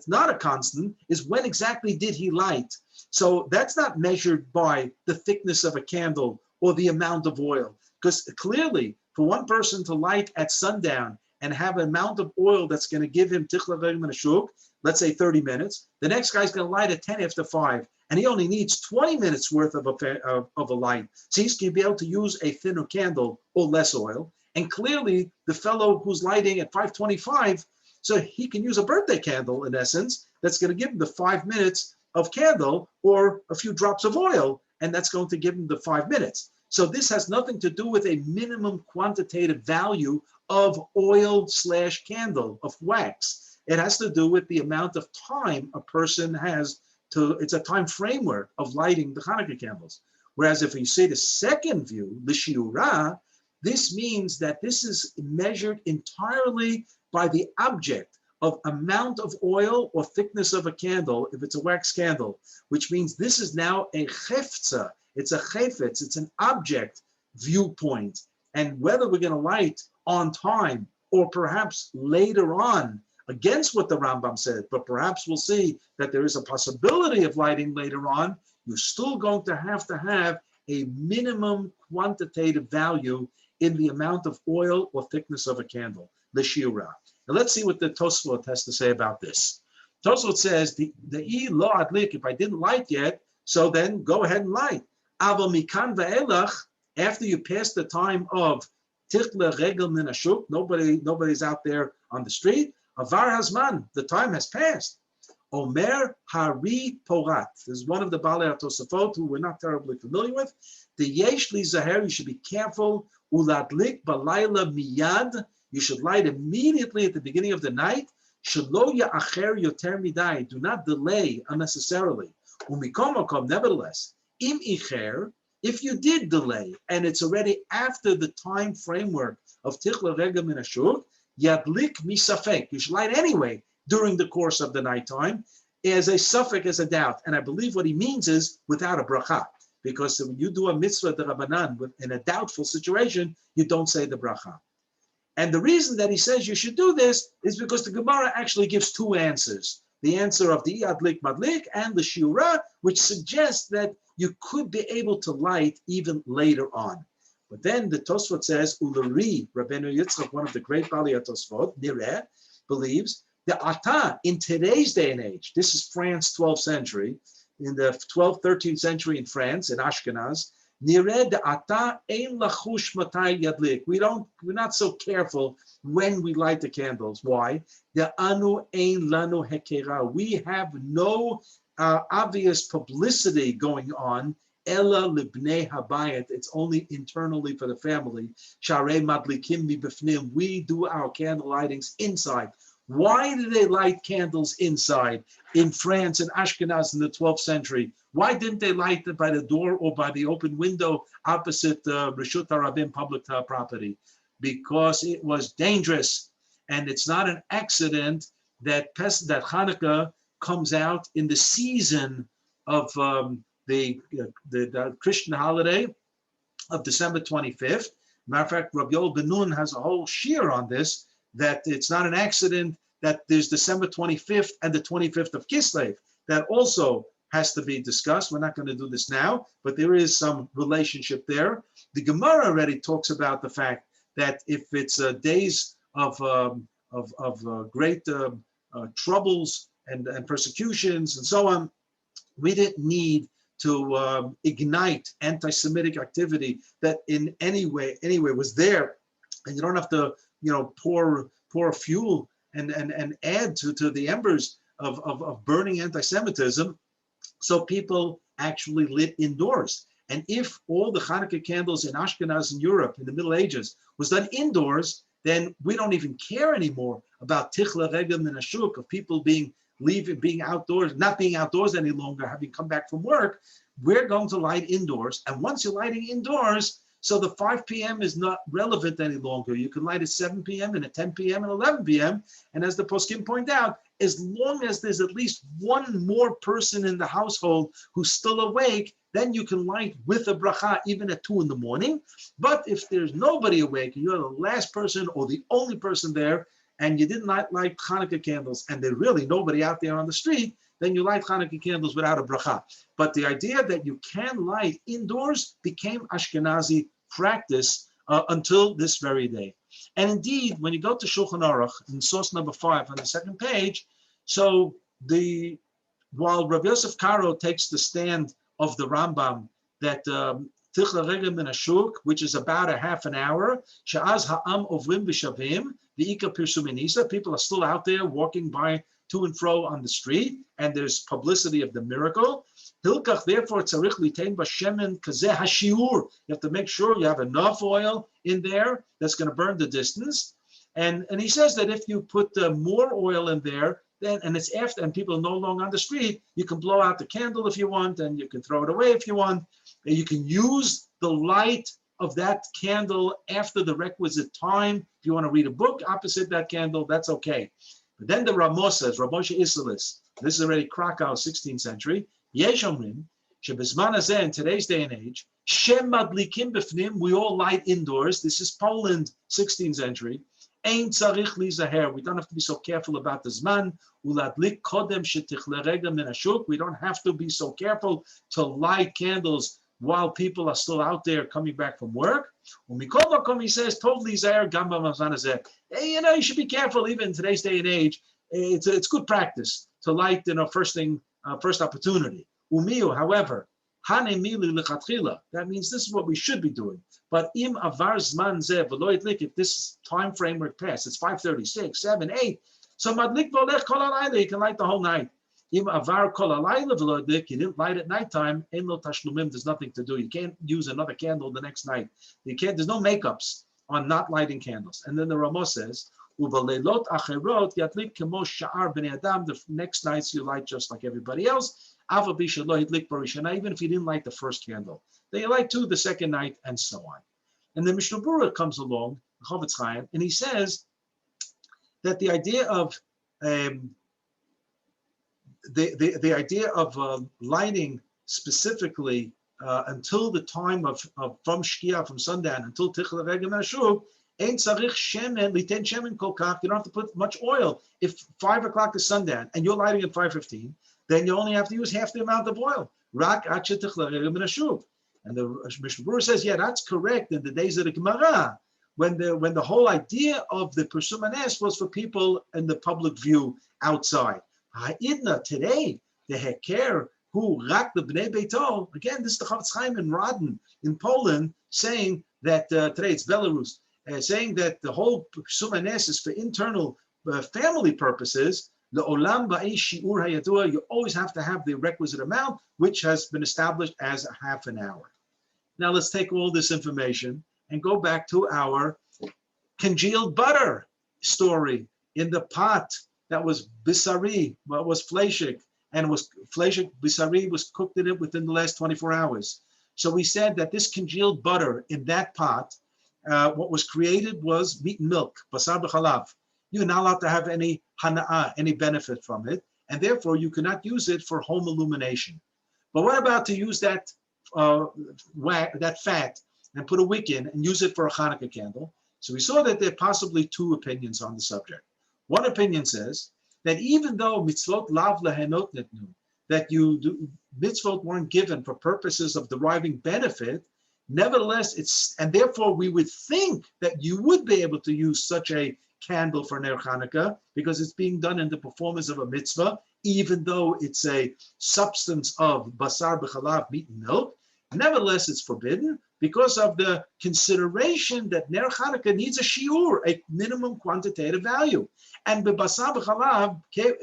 not a constant is when exactly did he light. So that's not measured by the thickness of a candle or the amount of oil, because clearly for one person to light at sundown and have an amount of oil that's going to give him tichla regel min hashuk, let's say 30 minutes, the next guy's going to light at 10 after 5, and he only needs 20 minutes worth of a light. So he's going to be able to use a thinner candle or less oil. And clearly the fellow who's lighting at 5:25, so he can use a birthday candle in essence, that's going to give him the 5 minutes of candle or a few drops of oil, and that's going to give him the 5 minutes. So this has nothing to do with a minimum quantitative value of oil / candle, of wax. It has to do with the amount of time a person has to, it's a time framework of lighting the Hanukkah candles. Whereas if you say the second view, the shiura, this means that this is measured entirely by the object of amount of oil or thickness of a candle, if it's a wax candle, which means this is now a chefza, it's a chefetz, it's an object viewpoint. And whether we're going to light on time or perhaps later on, against what the Rambam said, but perhaps we'll see that there is a possibility of lighting later on, you're still going to have a minimum quantitative value in the amount of oil or thickness of a candle, the shiura. Now let's see what the Tosfot has to say about this. Tosfot says, the I lo adlik, if I didn't light yet, so then go ahead and light. Aval mikan ve'elach, after you pass the time of tichla regel min hashuk, nobody's out there on the street, avar hazman, the time has passed. Omer hari porat. This is one of the Balei HaTosafot who we're not terribly familiar with. The yesh li zaher, you should be careful. Uladlik balayla miyad, you should light immediately at the beginning of the night. Shelo ya'acher yoter midai, do not delay unnecessarily. Umikomokom, nevertheless, im icher, if you did delay and it's already after the time framework of tichla regel min hashuk, yadlik misafek, you should light anyway during the course of the nighttime as a suffix, as a doubt. And I believe what he means is without a bracha, because when you do a mitzvah de Rabbanan in a doubtful situation, you don't say the bracha. And the reason that he says you should do this is because the Gemara actually gives two answers. The answer of the Adlik Madlik and the Shiura, which suggests that you could be able to light even later on. But then the Tosfot says, Ulari, Rabbeinu Yitzchak, one of the great Balei HaTosafot, Nireh, believes that Ata, in today's day and age, this is France, 12th century, in the 12th, 13th century in France, in Ashkenaz, Nireh de Ata ein lachush matai yadlik. We're not so careful when we light the candles. Why? De anu ein lanu hekera. We have no obvious publicity going on. Ella libnei habayit. It's only internally for the family. Sharei madlikim mibifnim. We do our candle lightings inside. Why do they light candles inside in France and Ashkenaz in the 12th century? Why didn't they light it by the door or by the open window opposite Reshut HaRabim public property? Because it was dangerous. And it's not an accident that Hanukkah comes out in the season of the Christian holiday of December 25th. Matter of fact, Rabbi Yoel Ben Nun has a whole shiur on this, that it's not an accident that there's December 25th and the 25th of Kislev. That also has to be discussed. We're not going to do this now, but there is some relationship there. The Gemara already talks about the fact that if it's days of great troubles and persecutions and so on, we didn't need to ignite anti-Semitic activity that in any way was there, and you don't have to, pour fuel and add to the embers of burning anti-Semitism. So people actually lit indoors. And if all the Hanukkah candles in Ashkenaz in Europe in the Middle Ages was done indoors, then we don't even care anymore about tichla regem and ashuk, of people being outdoors, not being outdoors any longer, having come back from work. We're going to light indoors. And once you're lighting indoors, so the 5 p.m. is not relevant any longer. You can light at 7 p.m. and at 10 p.m. and 11 p.m. And as the poskim point out, as long as there's at least one more person in the household who's still awake, then you can light with a bracha even at 2 in the morning. But if there's nobody awake and you're the last person or the only person there, and you did not light Hanukkah candles, and there's really nobody out there on the street, then you light Hanukkah candles without a bracha. But the idea that you can light indoors became Ashkenazi practice until this very day. And indeed, when you go to Shulchan Aruch in source number 5 on the second page, so while Rabbi Yosef Karo takes the stand of the Rambam that Tichla Regem and Ashuk, which is about a half an hour, Sha'az Ha'am Ovrim B'Shavim, the Ika Pirsuminisa, people are still out there walking by to and fro on the street, and there's publicity of the miracle. Hilkach, therefore, tzarich litain b'shemen kazeh hashiur. You have to make sure you have enough oil in there that's going to burn the distance. And he says that if you put more oil in there, then and it's after, and people are no longer on the street, you can blow out the candle if you want, and you can throw it away if you want. And you can use the light of that candle after the requisite time. If you want to read a book opposite that candle, that's okay. But then the Ramos says, Ramosha Isilis, this is already Krakow, 16th century, Yesh Omrim, Shebizman Hazeh, in today's day and age, Shem Madlikim B'fnim, we all light indoors. This is Poland, 16th century. Ein tzarich lizaher, we don't have to be so careful about the Zman. Uladlik kodem shetichle regem min ashuk, we don't have to be so careful to light candles while people are still out there coming back from work. Umikol makom, he says, tov lizaher gam b'mazman hazeh. Hey, you should be careful even in today's day and age. It's good practice to light, first opportunity. Umiu, however, hane mili lechatchila. That means this is what we should be doing. But im avar zman zeh v'lo yidlik, if this time framework passed, it's 5:36, 7, 8. So madlik v'olech kol halayla, you can light the whole night. Im avar kol halayla v'lo yidlik, you didn't light at nighttime. Ein lo tashlumim, there's nothing to do. You can't use another candle the next night. There's no makeups on not lighting candles. And then the Ramos says, Uvalelot acherot yatlik kemo sha'ar b'nei adam. The next nights you light just like everybody else. Even if you didn't light the first candle, then you light 2 the second night, and so on. And the Mishnah Berurah comes along, Chavetz Chaim, and he says that the idea of lighting specifically until the time of from Shkia, from sundown until Tichla Regem Ashuk, ain't tzarich shemen liten shemen kol kach. You don't have to put much oil. If 5 o'clock is sundown and you're lighting at 5:15, then you only have to use half the amount of oil. Rak atche Tichla Regem Ashuk. And the Mishnah Berurah says, yeah, that's correct in the days of the Gemara, when the whole idea of the Persum Anes was for people in the public view outside. Ha'idna, today, the Heker, who rak the Bnei Beito, again, this is the Chavetz Chaim in Radin in Poland, saying that, today it's Belarus, saying that the whole Persum Anes is for internal family purposes. Le'olam ba'ei shi'ur hayadua, you always have to have the requisite amount, which has been established as a half an hour. Now let's take all this information and go back to our congealed butter story in the pot that was bisari, was fleshik, and was fleshik bisari was cooked in it within the last 24 hours. So we said that this congealed butter in that pot, what was created was meat and milk, basar b'chalav. you're not allowed to have any hana'ah, any benefit from it, and therefore you cannot use it for home illumination. But what about to use that that fat and put a wick in and use it for a Hanukkah candle? So we saw that there are possibly two opinions on the subject. One opinion says that even though mitzvot lav lehenot nitnu, that mitzvot weren't given for purposes of deriving benefit, nevertheless and therefore we would think that you would be able to use such a candle for Ner Hanukkah because it's being done in the performance of a mitzvah, even though it's a substance of basar b'chalav, meat and milk. Nevertheless, it's forbidden because of the consideration that Ner Hanukkah needs a shiur, a minimum quantitative value. And the basar b'chalav,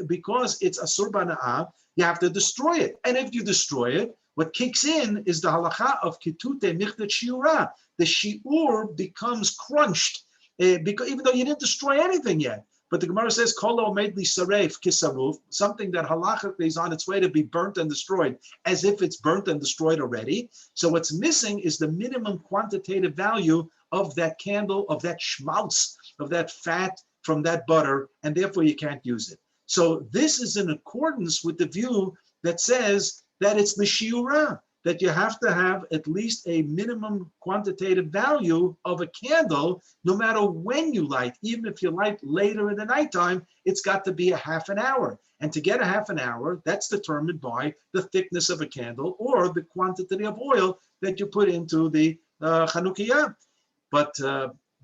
because it's asur b'na'ah, you have to destroy it. And if you destroy it, what kicks in is the halacha of kitute michtet shiura. The shiur becomes crunched, because even though you didn't destroy anything yet. But the Gemara says, Kolo made li saref kisaruf, something that halachically is on its way to be burnt and destroyed, as if it's burnt and destroyed already. So what's missing is the minimum quantitative value of that candle, of that schmaltz, of that fat from that butter, and therefore you can't use it. So this is in accordance with the view that says that it's the shiura, that you have to have at least a minimum quantitative value of a candle, no matter when you light. Even if you light later in the nighttime, it's got to be a half an hour. And to get a half an hour, that's determined by the thickness of a candle or the quantity of oil that you put into the Chanukah. But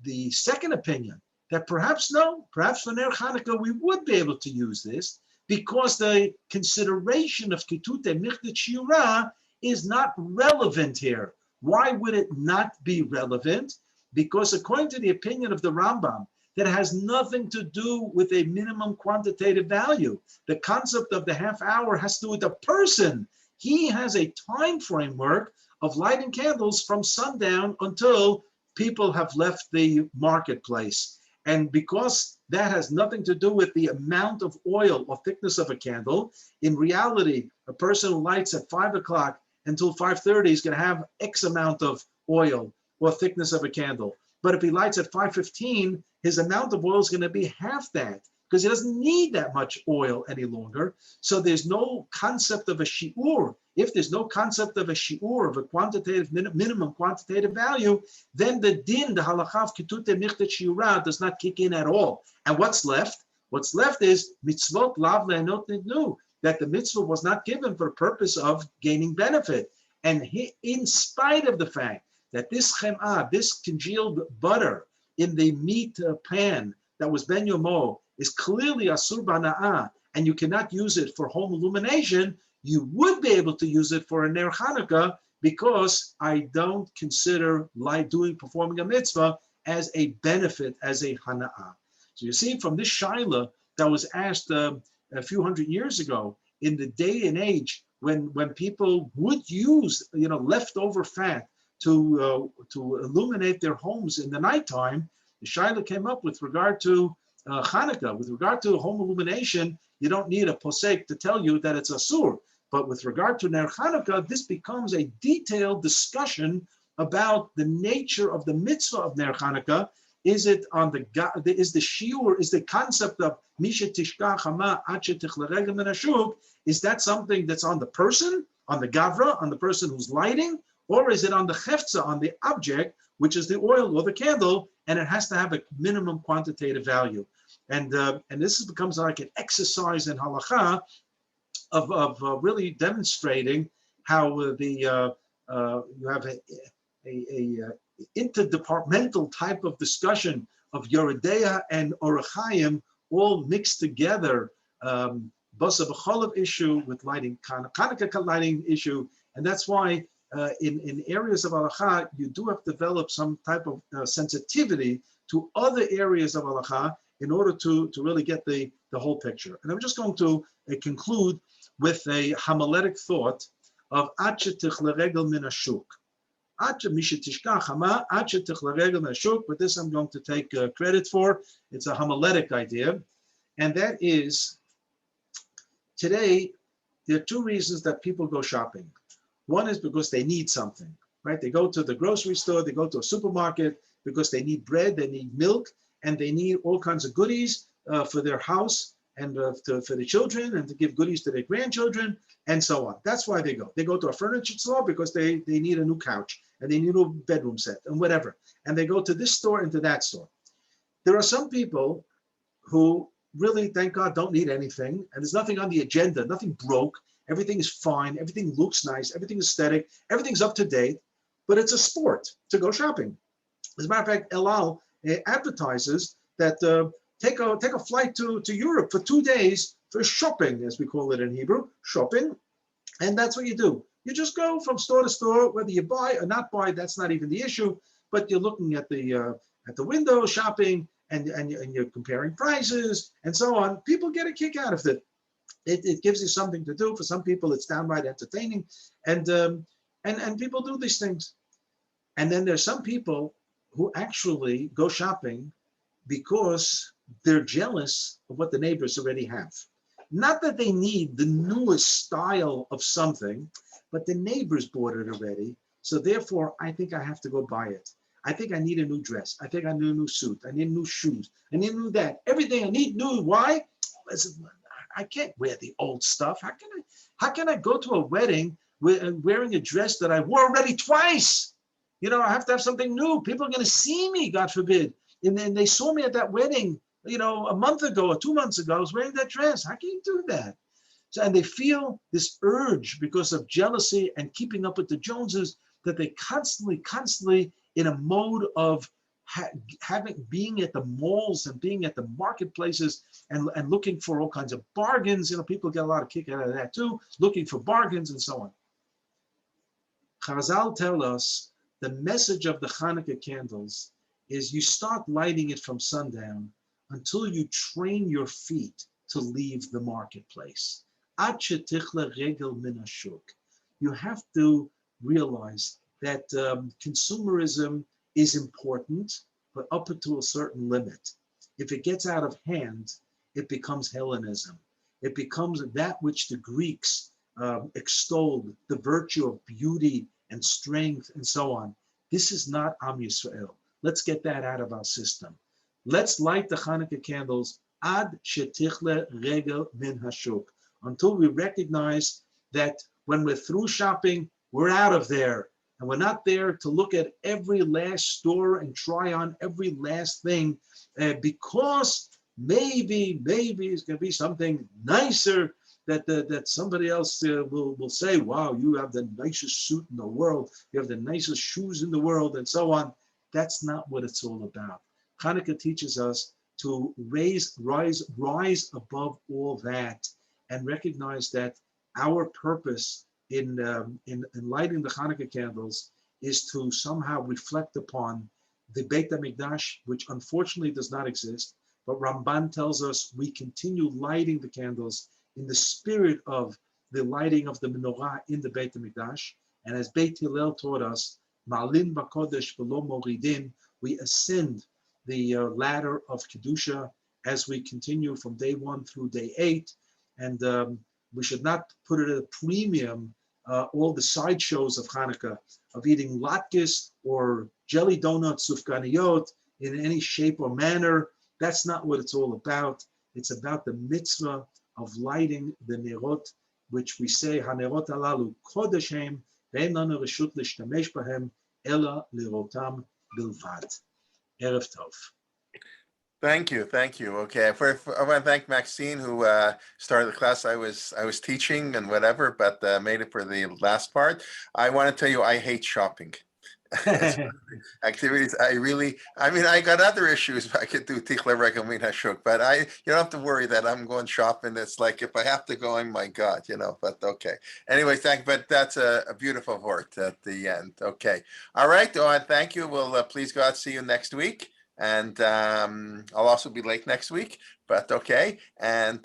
the second opinion, that perhaps for Ner Hanukkah, we would be able to use this because the consideration of kitute michtet shiura is not relevant here. Why would it not be relevant? Because according to the opinion of the Rambam, that has nothing to do with a minimum quantitative value. The concept of the half hour has to do with the person. He has a time framework of lighting candles from sundown until people have left the marketplace. And because that has nothing to do with the amount of oil or thickness of a candle, in reality, a person who lights at 5 o'clock until 5:30 is going to have X amount of oil or thickness of a candle. But if he lights at 5:15, his amount of oil is going to be half that because he doesn't need that much oil any longer. So there's no concept of a shi'ur. If there's no concept of a shi'ur, of a quantitative, minimum quantitative value, then the din, the halacha of kitute michtet shiura, does not kick in at all. And what's left? What's left is mitzvot lav le'enot nidnu, that the mitzvah was not given for the purpose of gaining benefit. And in spite of the fact that this chem'ah, this congealed butter in the meat pan that was ben yomo, is clearly asur b'na'ah, and you cannot use it for home illumination, you would be able to use it for a Ner Hanukkah because I don't consider performing a mitzvah as a benefit, as a hana'ah. So you see from this shaila that was asked a few hundred years ago, in the day and age when people would use leftover fat to illuminate their homes in the nighttime, the shaila came up with regard to Hanukkah. With regard to home illumination, you don't need a posek to tell you that it's asur. But with regard to Ner Hanukkah, this becomes a detailed discussion about the nature of the mitzvah of Ner Hanukkah. Is it on the shiur, is the concept of misha tishka chama ache tichleregel min hashuk, is that something that's on the person, on the gavra, on the person who's lighting, or is it on the chefza, on the object, which is the oil or the candle, and it has to have a minimum quantitative value. And this becomes like an exercise in halacha of really demonstrating how you have a interdepartmental type of discussion of Yeridea and Orach Chaim all mixed together, Basa B'cholav issue with lighting, Chanukah lighting issue, and that's why in areas of halacha you do have to develop some type of sensitivity to other areas of halacha in order to really get the whole picture. And I'm just going to conclude with a homiletic thought of Ache tichleregel min hashuk. But this I'm going to take credit for. It's a homiletic idea. And that is, today, there are two reasons that people go shopping. One is because they need something, right? They go to the grocery store, they go to a supermarket because they need bread, they need milk, and they need all kinds of goodies for their house and for the children and to give goodies to their grandchildren and so on. That's why they go. They go to a furniture store because they need a new couch and they need a new bedroom set and whatever. And they go to this store and to that store. There are some people who really, thank God, don't need anything. And there's nothing on the agenda, nothing broke. Everything is fine. Everything looks nice. Everything is aesthetic. Everything's up to date. But it's a sport to go shopping. As a matter of fact, El Al advertises that take a flight to Europe for 2 days for shopping, as we call it in Hebrew, shopping. And that's what you do. You just go from store to store, whether you buy or not buy, that's not even the issue. But you're looking at the window shopping and you're comparing prices and so on. People get a kick out of it. It gives you something to do. For some people, it's downright entertaining. And people do these things. And then there's some people who actually go shopping because they're jealous of what the neighbors already have. Not that they need the newest style of something, but the neighbors bought it already. So therefore, I think I have to go buy it. I think I need a new dress. I think I need a new suit. I need new shoes. I need new that. Everything I need new. Why? I can't wear the old stuff. How can I go to a wedding wearing a dress that I wore already twice? You know, I have to have something new. People are going to see me, God forbid. And then they saw me at that wedding, you know, a month ago or 2 months ago. I was wearing that dress. How can you do that? So, and they feel this urge because of jealousy and keeping up with the Joneses that they constantly in a mode of being at the malls and being at the marketplaces and looking for all kinds of bargains. You know, people get a lot of kick out of that too, looking for bargains and so on. Chazal tell us the message of the Hanukkah candles is you start lighting it from sundown until you train your feet to leave the marketplace. You have to realize that consumerism is important, but up to a certain limit. If it gets out of hand, it becomes Hellenism. It becomes that which the Greeks extolled, the virtue of beauty and strength and so on. This is not Am Yisrael. Let's get that out of our system. Let's light the Hanukkah candles ad shetichle regel min hashuk, until we recognize that when we're through shopping, we're out of there. And we're not there to look at every last store and try on every last thing because maybe it's going to be something nicer that somebody else will say, wow, you have the nicest suit in the world, you have the nicest shoes in the world, and so on. That's not what it's all about. Hanukkah teaches us to rise above all that and recognize that our purpose in lighting the Hanukkah candles is to somehow reflect upon the Beit HaMikdash, which unfortunately does not exist. But Ramban tells us we continue lighting the candles in the spirit of the lighting of the menorah in the Beit HaMikdash. And as Beit Hillel taught us, Ma'alin b'kodesh v'lo moridin, we ascend the ladder of Kedusha as we continue from day 1 through day 8. And we should not put it at a premium all the sideshows of Hanukkah, of eating latkes or jelly donuts, sufganiyot, in any shape or manner. That's not what it's all about. It's about the mitzvah of lighting the nerot, which we say, hanerot alalu kodeshem, ve'en lanu reshut l'shtamesh bahem, ela lirotam bilvad. Erev tov. Thank you. Okay, I want to thank Maxine, who started the class I was teaching and whatever, but made it for the last part. I want to tell you, I hate shopping. Activities. I got other issues. I could do Tichler Regel Min Hashuk, but you don't have to worry that I'm going shopping. It's like if I have to go, my God, but okay. Anyway, but that's a beautiful word at the end. Okay. All right, Dawn, thank you. We'll please God see you next week. And I'll also be late next week, but okay. And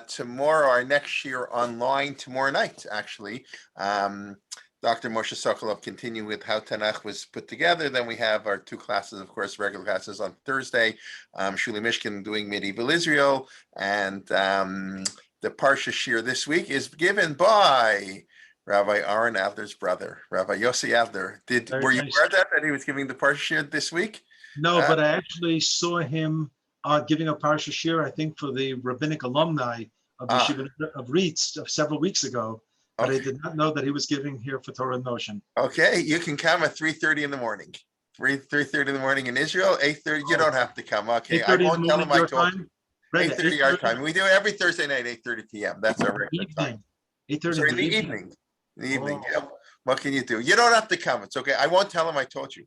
tomorrow, our next year online tomorrow night, actually. Dr. Moshe Sokolov continue with how Tanakh was put together. Then we have our 2 classes, of course, regular classes on Thursday. Shuli Mishkin doing Medieval Israel. And the Parsha Shir this week is given by Rabbi Aaron Adler's brother, Rabbi Yossi Adler. Were you aware of that he was giving the Parsha Shir this week? No, but I actually saw him giving a Parsha Shir, I think, for the rabbinic alumni of the Yeshiva of Reitz several weeks ago. But I did not know that he was giving here for Torah Notion. Okay, you can come at 3:30 in the morning. 3:30 in the morning in Israel, 8:30. You don't have to come. Okay, I won't tell him I told you. 8:30 our time. We do it every Thursday night, 8:30 p.m. That's our regular time. 8:30 in the evening. In the evening. Yeah. What can you do? You don't have to come. It's okay. I won't tell him I told you.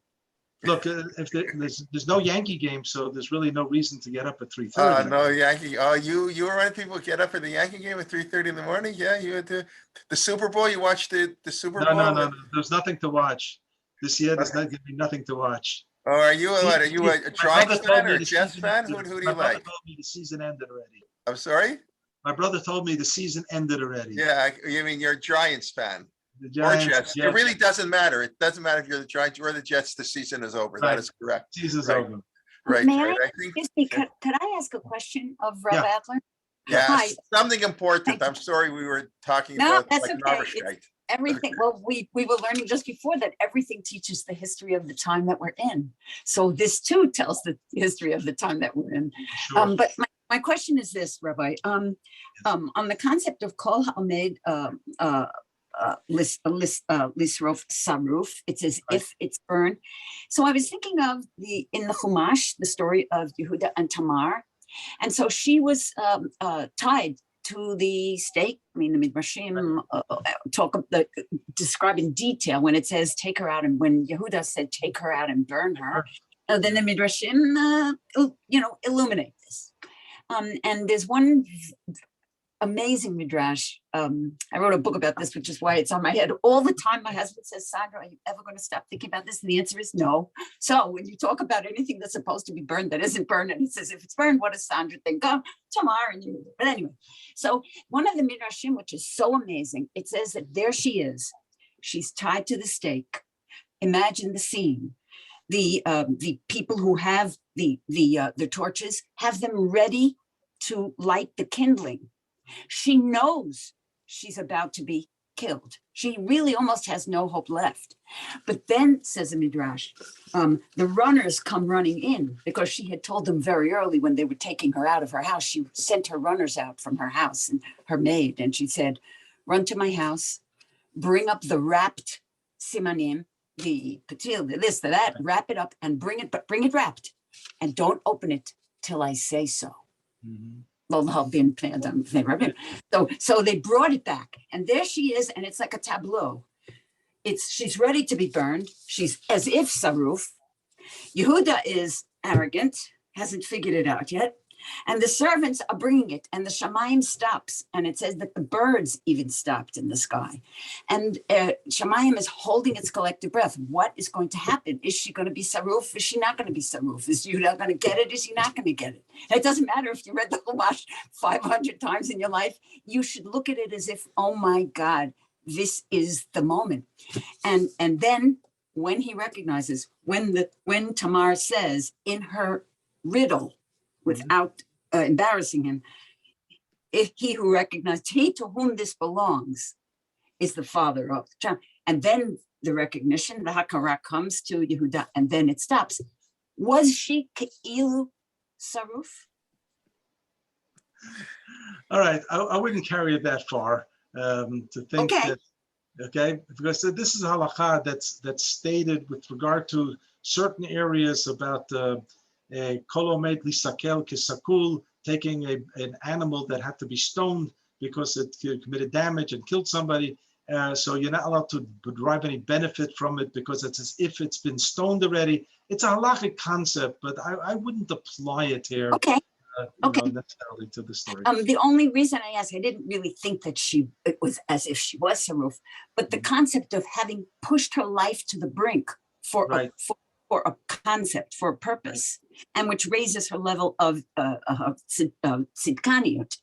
Look, if there's no Yankee game, so there's really no reason to get up at 3:30. No Yankee. Oh, you were one people get up for the Yankee game at 3:30 in the morning. Yeah, you had the Super Bowl. You watched the Super Bowl. No. There's nothing to watch this year. There's going to be nothing to watch. Oh, are you a Giants fan or a Jets fan? Who do you like? My brother told me the season ended already. I'm sorry? My brother told me the season ended already. Yeah, you mean you're a Giants fan. The Giants, or Jets. It really doesn't matter. It doesn't matter if you're the Giants or the Jets. The season is over. Right. That is correct. Season's over. Right. May right. could I ask a question of Rabbi Adler? Yes, Hi. something important. I'm sorry we were talking about that's like okay. Everything. Well, we were learning just before that everything teaches the history of the time that we're in. So this too tells the history of the time that we're in. Sure. But my question is this, Rabbi, on the concept of Kol Ha'omed Lisrof Saruf, it's as if it's burned. So I was thinking of in the Chumash, the story of Yehuda and Tamar. And so she was tied to the stake. I mean, the Midrashim describe in detail when it says take her out, and when Yehuda said take her out and burn her, then the Midrashim, illuminate this. And there's one amazing midrash. I wrote a book about this, which is why it's on my head all the time. My husband says, Sandra, are you ever going to stop thinking about this? And the answer is no. So when you talk about anything that's supposed to be burned that isn't burned, and he says, if it's burned, what does Sandra think? Oh, Tamar. But anyway, so one of the midrashim, which is so amazing, it says that there she is. She's tied to the stake. Imagine the scene. The people who have the torches have them ready to light the kindling. She knows she's about to be killed. She really almost has no hope left. But then, says the Midrash, the runners come running in because she had told them very early when they were taking her out of her house. She sent her runners out from her house and her maid. And she said, run to my house, bring up the wrapped simanim, the patil, the this, the that, wrap it up and bring it wrapped. And don't open it till I say so. Mm-hmm. So they brought it back, and there she is, and it's like a tableau. She's ready to be burned. She's as if saruf. Yehuda is arrogant, hasn't figured it out yet, and the servants are bringing it, and the shamayim stops, and it says that the birds even stopped in the sky, and shamayim is holding its collective breath. What is going to happen? Is she going to be saruf? Is she not going to be saruf? Is Yehuda going to get it? Is he not going to get it? And it doesn't matter if you read the Chumash 500 times in your life. You should look at it as if, oh my God, this is the moment. And then when he recognizes, when Tamar says in her riddle, without embarrassing him, if he who recognized, he to whom this belongs is the father of the child. And then the recognition, the hakara comes to Yehuda, and then it stops. Was she ke'ilu saruf? All right, I wouldn't carry it that far to think that, okay, because this is a halakha that's stated with regard to certain areas about kolomet lisakel kisakul, taking an animal that had to be stoned because it committed damage and killed somebody. So you're not allowed to derive any benefit from it because it's as if it's been stoned already. It's a halakhic concept, but I wouldn't apply it here. Okay. Necessarily to the story. The only reason I asked, I didn't really think that it was as if she was saruf, but the concept of having pushed her life to the brink for a concept, for a purpose, and which raises her level of tzidkaniut.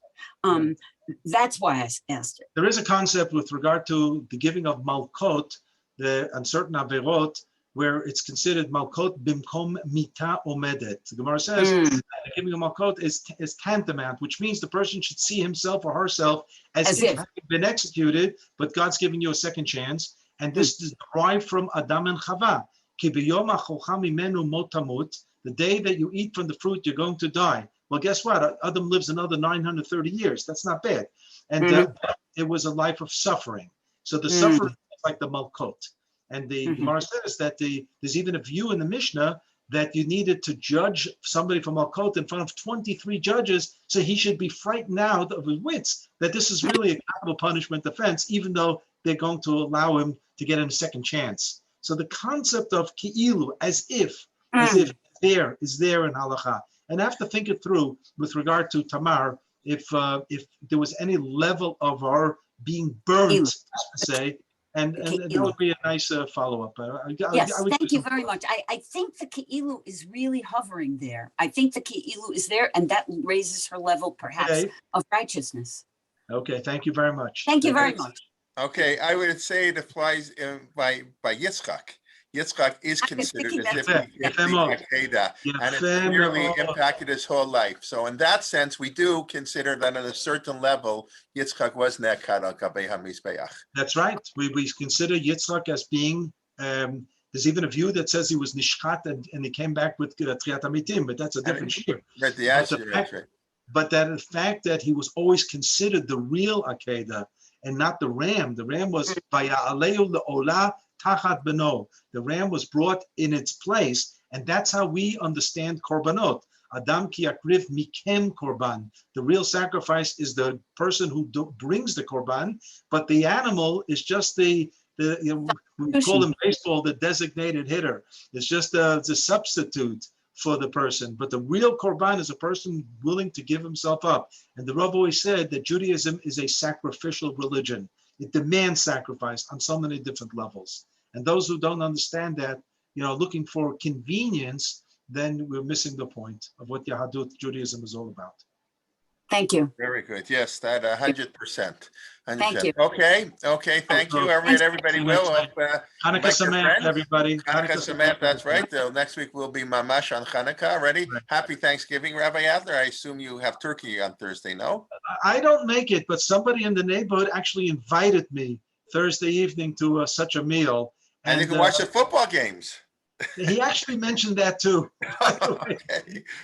That's why I asked it. There is a concept with regard to the giving of malkot, the uncertain averot, where it's considered malkot bimkom mita omedet. The Gemara says the giving of malkot is tantamount, which means the person should see himself or herself as if having been executed, but God's giving you a second chance. And this is derived from Adam and Chava. Ki b'yom ha'chocha mimenu mot tamut. the day that you eat from the fruit, you're going to die. Well, guess what? Adam lives another 930 years. That's not bad. And it was a life of suffering. So the suffering is like the Malkot. And the Gemara says that there's even a view in the Mishnah that you needed to judge somebody from Malkot in front of 23 judges, so he should be frightened out of his wits that this is really a capital punishment offense, even though they're going to allow him to get him a second chance. So the concept of ki'ilu, as if there is there in halacha, and I have to think it through with regard to Tamar, if there was any level of our being burnt, to say, and that would be a nice follow-up. Yes, thank you very much. I think the Ke'ilu is really hovering there. I think the Ke'ilu is there, and that raises her level, perhaps, of righteousness. Okay, thank you very much. Thank you very much. Okay, I would say it applies by Yitzchak. Yitzchak is considered as if the Akedah, and it's clearly impacted his whole life. So in that sense, we do consider that on a certain level, Yitzchak was nekad al gabei hamizbeach. That's right. We consider Yitzchak as being, there's even a view that says he was nishchat and he came back with Triat Amitim, but that's a different shir. Right, the answer, right. But that the fact that he was always considered the real Akedah and not the ram. The ram was Vaya'aleu le'olah tachat beno. The ram was brought in its place, and that's how we understand korbanot. Adam ki yakriv mikem korban. The real sacrifice is the person who brings the korban, but the animal is just we call him baseball the designated hitter. It's just a substitute for the person, but the real korban is a person willing to give himself up. And the Rabbi always said that Judaism is a sacrificial religion. It demands sacrifice on so many different levels. And those who don't understand that, looking for convenience, then we're missing the point of what Yahadut Judaism is all about. Thank you. Very good. Yes, that 100%. Thank you. Okay. Thank you. Everybody will. Hanukkah Sameach, everybody. Hanukkah Sameach, that's right. Next week will be Mamash on Chanukah already. Right. Happy Thanksgiving, Rabbi Adler. I assume you have turkey on Thursday, no? I don't make it, but somebody in the neighborhood actually invited me Thursday evening to such a meal. And you can watch the football games. He actually mentioned that too.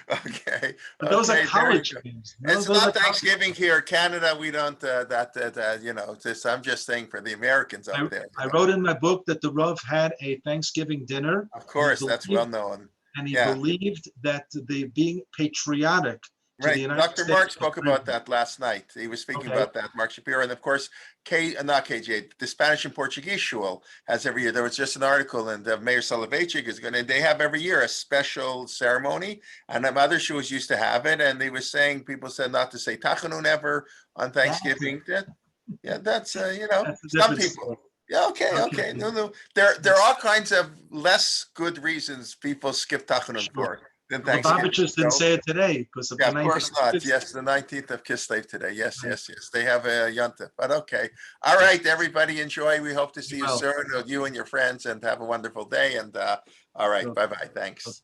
Okay. But those are college games. It's not Thanksgiving here, Canada. We don't. I'm just saying for the Americans out there. I wrote in my book that the Rav had a Thanksgiving dinner. Of course, that's well known. And he believed that the being patriotic. Right. Dr. Mark spoke about that last night. He was speaking about that, Mark Shapiro. And of course, not KJ, the Spanish and Portuguese shul has every year. There was just an article, and Mayor Soloveitchik is going to, they have every year a special ceremony. And other shuls used to have it. And they were saying, people said not to say Tachanun ever on Thanksgiving. That's some people. Yeah, okay. No. There are all kinds of less good reasons people skip Tachanun for. The Babbages didn't say it today because of the 19th. Of course not. Yes, the 19th of Kislev today. Yes. They have a Yontif, but okay. All right, everybody, enjoy. We hope to see you soon, you and your friends, and have a wonderful day. And all right, bye-bye. Thanks.